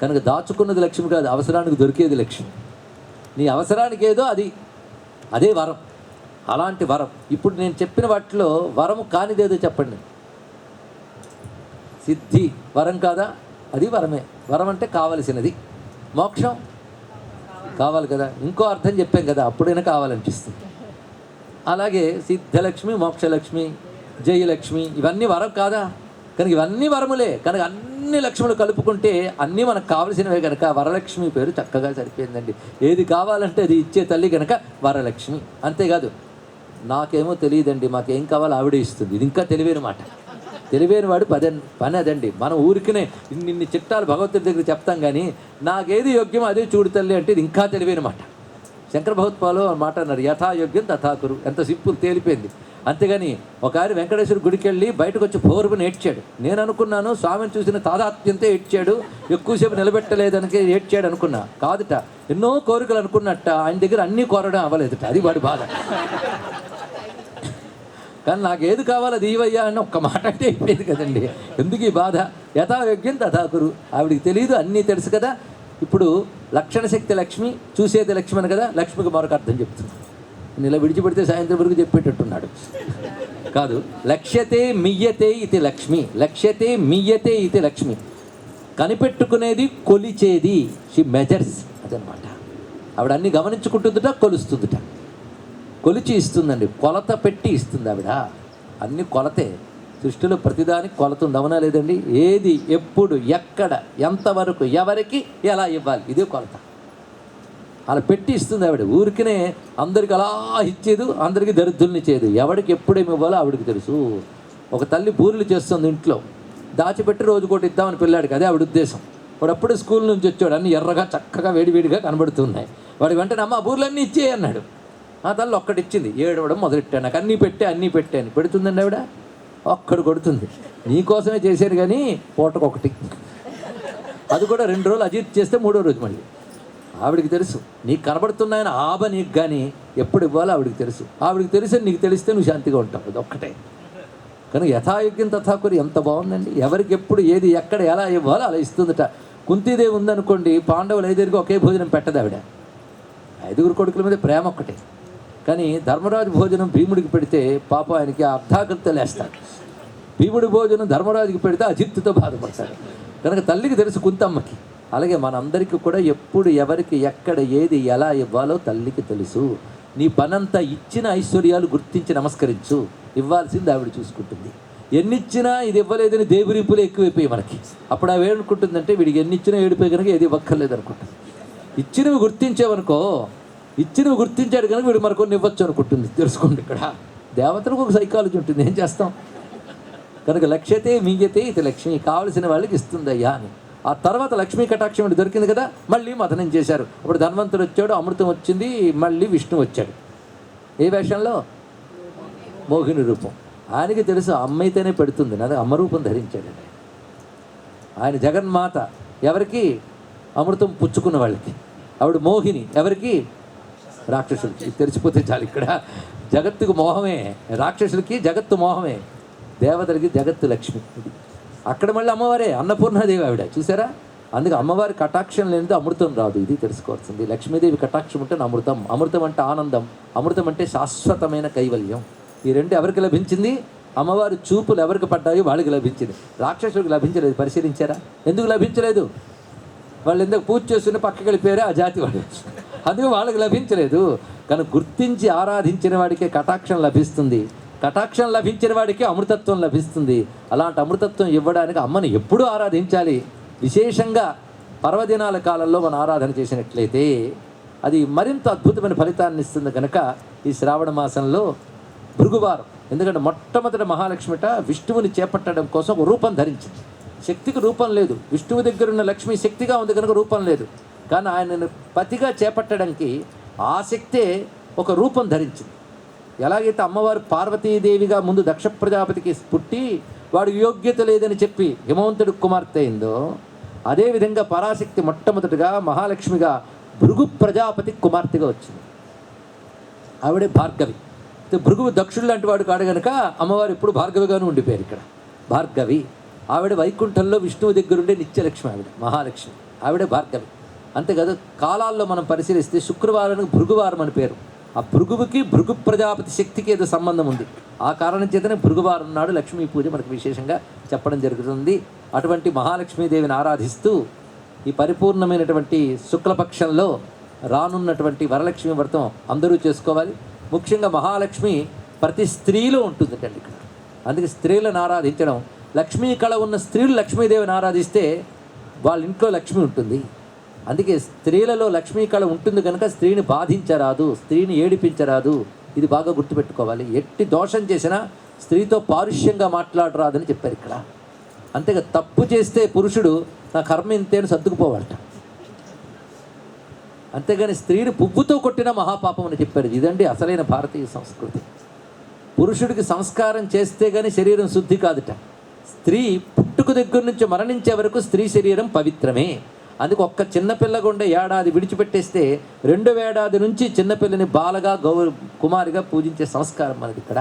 Speaker 1: కనుక దాచుకున్నది లక్ష్మి కాదు, అవసరానికి దొరికేది లక్ష్మి. నీ అవసరానికి ఏదో అదే వరం. అలాంటి వరం. ఇప్పుడు నేను చెప్పిన వాటిలో వరము కానిదేదో చెప్పండి. సిద్ధి వరం కాదా? అది వరమే. వరం అంటే కావలసినది. మోక్షం కావాలి కదా, ఇంకో అర్థం చెప్పాం కదా, అప్పుడైనా కావాలనిపిస్తుంది. అలాగే సిద్ధలక్ష్మి, మోక్షలక్ష్మి, జయలక్ష్మి, ఇవన్నీ వరం కాదా? కనుక ఇవన్నీ వరములే. కనుక అన్ని లక్ష్ములు కలుపుకుంటే అన్నీ మనకు కావలసినవే. కనుక వరలక్ష్మి పేరు చక్కగా సరిపోయిందండి. ఏది కావాలంటే అది ఇచ్చే తల్లి కనుక వరలక్ష్మి. అంతేకాదు నాకేమో తెలియదండి, మాకేం కావాలో ఆవిడే ఇస్తుంది. ఇది ఇంకా తెలివైన మాట. తెలివైన వాడు పని అదండి. మనం ఊరికినే ఇన్ని చిట్టాలు భగవంతుడి దగ్గర చెప్తాం, కానీ నాకేది యోగ్యం అదే చూడు తల్లి అంటే ఇది ఇంకా తెలివైన మాట. శంకర భగవత్పాలు మాట అన్నారు, యథాయోగ్యం తథాకురు. ఎంత సింపుల్, తేలిపోయింది. అంతేగాని ఒక ఆయన వెంకటేశ్వర గుడికి వెళ్ళి బయటకు వచ్చి పౌరుని ఏడ్చాడు. నేను అనుకున్నాను స్వామిని చూసిన తాదాత్మ్యంతో ఏడ్చాడు, ఎక్కువసేపు నిలబెట్టలేదనికి ఏడ్చాడు అనుకున్నా. కాదుట, ఎన్నో కోరికలు అనుకున్నట్ట ఆయన దగ్గర అన్నీ కోరడం అవ్వలేదుట. అది వాడి బాధ. కానీ నాకు ఏది కావాలో అది ఇవయ్యా అని ఒక్క మాట అంటే అయిపోయేది కదండి. ఎందుకు ఈ బాధ? యథాయోగ్యం తథాకురు. ఆవిడికి తెలియదు, అన్నీ తెలుసు కదా. ఇప్పుడు లక్షణ శక్తి లక్ష్మి, చూసేది లక్ష్మి అని కదా. లక్ష్మికి మరొక అర్థం చెప్తుంది. నేను ఇలా విడిచిపెడితే సాయంత్రం వరకు చెప్పేటట్టున్నాడు. కాదు, లక్ష్యతే మియ్యతే ఇది లక్ష్మి. లక్ష్యతే మియ్యతే ఇది లక్ష్మి. కనిపెట్టుకునేది, కొలిచేది. షీ మెజర్స్, అదనమాట. ఆవిడ అన్ని గమనించుకుంటుందిట, కొలుస్తుందిట. కొలిచి ఇస్తుందండి, కొలత పెట్టి ఇస్తుంది ఆవిడ. అన్ని కొలతే. సృష్టిలో ప్రతిదానికి కొలత ఉంది, అవునా లేదండి? ఏది, ఎప్పుడు, ఎక్కడ, ఎంతవరకు, ఎవరికి ఎలా ఇవ్వాలి, ఇదే కొలత. అలా పెట్టి ఇస్తుంది ఆవిడ. ఊరికినే అందరికి అలా ఇచ్చేది, అందరికీ దరిద్రుల్ని ఇచ్చేది. ఎవడికి ఎప్పుడేమి ఇవ్వాలో ఆవిడకి తెలుసు. ఒక తల్లి బూరెలు చేస్తుంది ఇంట్లో, దాచిపెట్టి రోజుకోటి ఇద్దామని పిల్లాడికి, అదే ఆవిడ ఉద్దేశం. వాడు అప్పుడే స్కూల్ నుంచి వచ్చాడు, అన్నీ ఎర్రగా చక్కగా వేడివేడిగా కనబడుతున్నాయి. వాడి వెంటనే అమ్మ బూరెలన్నీ ఇచ్చేయి అన్నాడు. ఆ తల్లి ఒక్కటిచ్చింది, ఏడవడం మొదలెట్టాను. నాకు అన్నీ పెట్టాను. పెడుతుందండి ఆవిడ? ఒక్కడు కొడుతుంది. నీకోసమే చేశారు కానీ పూటకొకటి. అది కూడా 2 రోజులు అజీత్ చేస్తే 3వ రోజు మళ్ళీ. ఆవిడికి తెలుసు నీకు కనబడుతున్నాయని ఆబ, నీకు కానీ ఎప్పుడు ఇవ్వాలో ఆవిడికి తెలుసు. ఆవిడికి తెలిసి నీకు తెలిస్తే నువ్వు శాంతిగా ఉంటావు. అది ఒక్కటే. కనుక యథాయోగ్యం తథాకురి ఎంత బాగుందండి. ఎవరికి ఎప్పుడు ఏది ఎక్కడ ఎలా ఇవ్వాలో అలా ఇస్తుందట. కుంతీదేవి ఉందనుకోండి, పాండవులు 5 ఒకే భోజనం పెట్టదు ఆవిడ. 5 కొడుకుల మీద ప్రేమ ఒక్కటే. కానీ ధర్మరాజు భోజనం భీముడికి పెడితే పాప ఆయనకి అర్ధాకృత లేస్తాడు. భీముడి భోజనం ధర్మరాజుకి పెడితే అజిత్తుతో బాధపడతాడు. కనుక తల్లికి తెలుసు కుంతమ్మకి. అలాగే మనందరికీ కూడా ఎప్పుడు ఎవరికి ఎక్కడ ఏది ఎలా ఇవ్వాలో తల్లికి తెలుసు. నీ పనంతా ఇచ్చిన ఐశ్వర్యాలు గుర్తించి నమస్కరించు. ఇవ్వాల్సింది ఆవిడ చూసుకుంటుంది. ఎన్నిచ్చినా ఇది ఇవ్వలేదని దేవురింపులు ఎక్కువైపోయి మనకి. అప్పుడు ఆవిడ ఏమనుకుంటుందంటే వీడికి ఎన్నిచ్చినా ఏడిపోయి కనుక ఏది ఇవ్వక్కర్లేదు అనుకుంటుంది. ఇచ్చినవి గుర్తించేవనుకో, ఇచ్చినవి గుర్తించాడు కనుక వీడు మరికొన్ని ఇవ్వచ్చు అనుకుంటుంది. తెలుసుకోండి, ఇక్కడ దేవతలకు ఒక సైకాలజీ ఉంటుంది. ఏం చేస్తాం? కనుక లక్ష్యతే మీయతే ఇది లక్ష్మి, కావలసిన వాళ్ళకి ఇస్తుందయ్యా అని. ఆ తర్వాత లక్ష్మీ కటాక్షం దొరికింది కదా, మళ్ళీ మథనం చేశారు. అప్పుడు ధన్వంతుడు వచ్చాడు, అమృతం వచ్చింది, మళ్ళీ విష్ణు వచ్చాడు. ఏ వేషంలో? మోహిని రూపం. ఆయనకి తెలుసు అమ్మైతేనే పెడుతుంది, అది అమ్మ రూపం ధరించాడండి. ఆయన జగన్మాత. ఎవరికి? అమృతం పుచ్చుకున్న వాళ్ళకి. ఆవిడ మోహిని. ఎవరికి? రాక్షసులకి. తెరిచిపోతే చాలు. ఇక్కడ జగత్తుకు మోహమే, రాక్షసులకి జగత్తు మోహమే, దేవతలకి జగత్తు లక్ష్మి. ఇది అక్కడ మళ్ళీ అమ్మవారే అన్నపూర్ణాదేవి ఆవిడ. చూసారా? అందుకే అమ్మవారి కటాక్షం లేనిది అమృతం రాదు. ఇది తెలుసుకోవాల్సింది. లక్ష్మీదేవి కటాక్షం ఉంటే అమృతం. అమృతం అంటే ఆనందం, అమృతం అంటే శాశ్వతమైన కైవల్యం. ఈ 2 ఎవరికి లభించింది? అమ్మవారి చూపులు ఎవరికి పడ్డాయో వాళ్ళకి లభించింది. రాక్షసులకు లభించలేదు. పరిశీలించారా? ఎందుకు లభించలేదు? వాళ్ళు ఎందుకు పూజ చేస్తున్న పక్కకి వెళ్ళిపోయారు ఆ జాతి వాళ్ళు. అందుకే వాళ్ళకి లభించలేదు. కానీ గుర్తించి ఆరాధించిన వాడికే కటాక్షం లభిస్తుంది. కటాక్షం లభించిన వాడికి అమృతత్వం లభిస్తుంది. అలాంటి అమృతత్వం ఇవ్వడానికి అమ్మని ఎప్పుడూ ఆరాధించాలి. విశేషంగా పర్వదినాల కాలంలో మనం ఆరాధన చేసినట్లయితే అది మరింత అద్భుతమైన ఫలితాన్ని ఇస్తుంది. కనుక ఈ శ్రావణ మాసంలో భృగువారం, ఎందుకంటే మొట్టమొదటి మహాలక్ష్మిట విష్ణువుని చేపట్టడం కోసం ఒక రూపం ధరించింది. శక్తికి రూపం లేదు. విష్ణువు దగ్గర ఉన్న లక్ష్మి శక్తిగా ఉంది కనుక రూపం లేదు. కానీ ఆయనను పతిగా చేపట్టడానికి ఆ శక్తే ఒక రూపం ధరించింది. ఎలాగైతే అమ్మవారు పార్వతీదేవిగా ముందు దక్ష ప్రజాపతికి పుట్టి వాడు యోగ్యత లేదని చెప్పి హిమవంతుడి కుమార్తె అయిందో, అదేవిధంగా పరాశక్తి మొట్టమొదటిగా మహాలక్ష్మిగా భృగు ప్రజాపతి కుమార్తెగా వచ్చింది. ఆవిడే భార్గవి. భృగువు దక్షుడు లాంటి వాడు కాడు కనుక అమ్మవారు ఇప్పుడు భార్గవిగాను ఉండిపోయారు. ఇక్కడ భార్గవి ఆవిడ వైకుంఠంలో విష్ణువు దగ్గరుండే నిత్యలక్ష్మి. ఆవిడ మహాలక్ష్మి, ఆవిడే భార్గవి. అంతేకాదు కాలాల్లో మనం పరిశీలిస్తే శుక్రవారానికి భృగువారం అని పేరు. ఆ భృగువుకి భృగు ప్రజాపతి శక్తికి ఏదో సంబంధం ఉంది. ఆ కారణం చేతనే భృగువారం నాడు లక్ష్మీ పూజ మనకు విశేషంగా చెప్పడం జరుగుతుంది. అటువంటి మహాలక్ష్మీదేవిని ఆరాధిస్తూ ఈ పరిపూర్ణమైనటువంటి శుక్లపక్షంలో రానున్నటువంటి వరలక్ష్మి వ్రతం అందరూ చేసుకోవాలి. ముఖ్యంగా మహాలక్ష్మి ప్రతి స్త్రీలో ఉంటుందండి ఇక్కడ. అందుకే స్త్రీలను ఆరాధించడం, లక్ష్మీ కళ ఉన్న స్త్రీలు లక్ష్మీదేవిని ఆరాధిస్తే వాళ్ళ ఇంట్లో లక్ష్మి ఉంటుంది. అందుకే స్త్రీలలో లక్ష్మీ కళ ఉంటుంది కనుక స్త్రీని బాధించరాదు, స్త్రీని ఏడిపించరాదు. ఇది బాగా గుర్తుపెట్టుకోవాలి. ఎట్టి దోషం చేసినా స్త్రీతో పారుష్యంగా మాట్లాడరాదని చెప్పారు ఇక్కడ. అంతేగా తప్పు చేస్తే పురుషుడు నా కర్మ ఇంతేని సర్దుకుపోవాలట. అంతేగాని స్త్రీని పువ్వుతో కొట్టిన మహాపాపం అని చెప్పారు. ఇదండి అసలైన భారతీయ సంస్కృతి. పురుషుడికి సంస్కారం చేస్తే కానీ శరీరం శుద్ధి కాదుట. స్త్రీ పుట్టుక దగ్గర నుంచి మరణించే వరకు స్త్రీ శరీరం పవిత్రమే. అందుకు ఒక్క చిన్నపిల్లగుండే ఏడాది విడిచిపెట్టేస్తే 2వ ఏడాది నుంచి చిన్నపిల్లని బాలగా కుమారిగా పూజించే సంస్కారం మనది ఇక్కడ.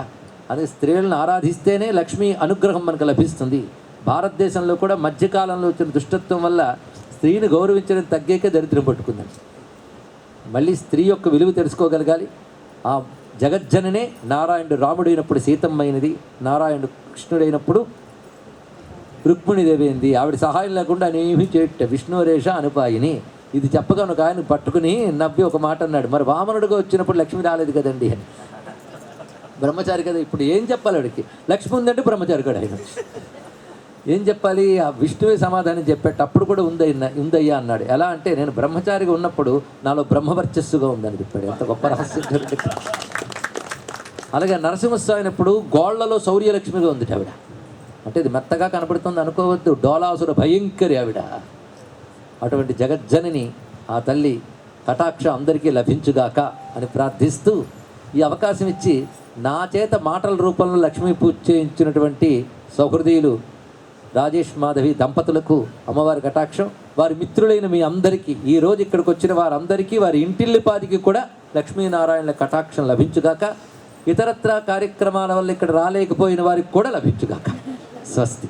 Speaker 1: అందుకే స్త్రీలను ఆరాధిస్తేనే లక్ష్మీ అనుగ్రహం మనకు లభిస్తుంది. భారతదేశంలో కూడా మధ్యకాలంలో వచ్చిన దుష్టత్వం వల్ల స్త్రీని గౌరవించడం తగ్గాకే దరిద్రం పట్టుకుందండి. మళ్ళీ స్త్రీ యొక్క విలువ తెలుసుకోగలగాలి. ఆ జగజ్జననే నారాయణుడు రాముడైనప్పుడు సీతమ్మైనది, నారాయణుడు కృష్ణుడైనప్పుడు రుక్మిణీదేవి అయింది. ఆవిడ సహాయం లేకుండా అనేమి చేయట విష్ణురేష అనుపాయిని. ఇది చెప్పగా ఒక ఆయన పట్టుకుని నవ్వి ఒక మాట అన్నాడు, మరి వామనుడిగా వచ్చినప్పుడు లక్ష్మి రాలేదు కదండి అని. బ్రహ్మచారి కదా, ఇప్పుడు ఏం చెప్పాలి వాడికి? లక్ష్మి ఉందంటే బ్రహ్మచారి కూడా ఆయన ఏం చెప్పాలి? ఆ విష్ణువే సమాధానం చెప్పేటప్పుడు కూడా ఉందయ్యా అన్నాడు. ఎలా అంటే నేను బ్రహ్మచారిగా ఉన్నప్పుడు నాలో బ్రహ్మవర్చస్సుగా ఉందని చెప్పాడు. ఎంత గొప్ప రహస్యం. అలాగే నరసింహస్వామినప్పుడు గోళ్లలో శౌర్యలక్ష్మిగా ఉంది ఆవిడ. అంటే ఇది మెత్తగా కనబడుతుంది అనుకోవద్దు, డోలాసుర భయంకరి ఆవిడ. అటువంటి జగజ్జనని ఆ తల్లి కటాక్ష అందరికీ లభించుగాక అని ప్రార్థిస్తూ ఈ అవకాశం ఇచ్చి నా చేత మాటల రూపంలో లక్ష్మీ పూజ చేయించినటువంటి సౌహృదయులు రాజేష్ మాధవి దంపతులకు అమ్మవారి కటాక్షం, వారి మిత్రులైన మీ అందరికీ, ఈరోజు ఇక్కడికి వచ్చిన వారందరికీ, వారి ఇంటిల్లిపాదికి కూడా లక్ష్మీనారాయణల కటాక్షం లభించుగాక. ఇతరత్రా కార్యక్రమాల వల్ల ఇక్కడ రాలేకపోయిన వారికి కూడా లభించుగాక. స్వస్తి.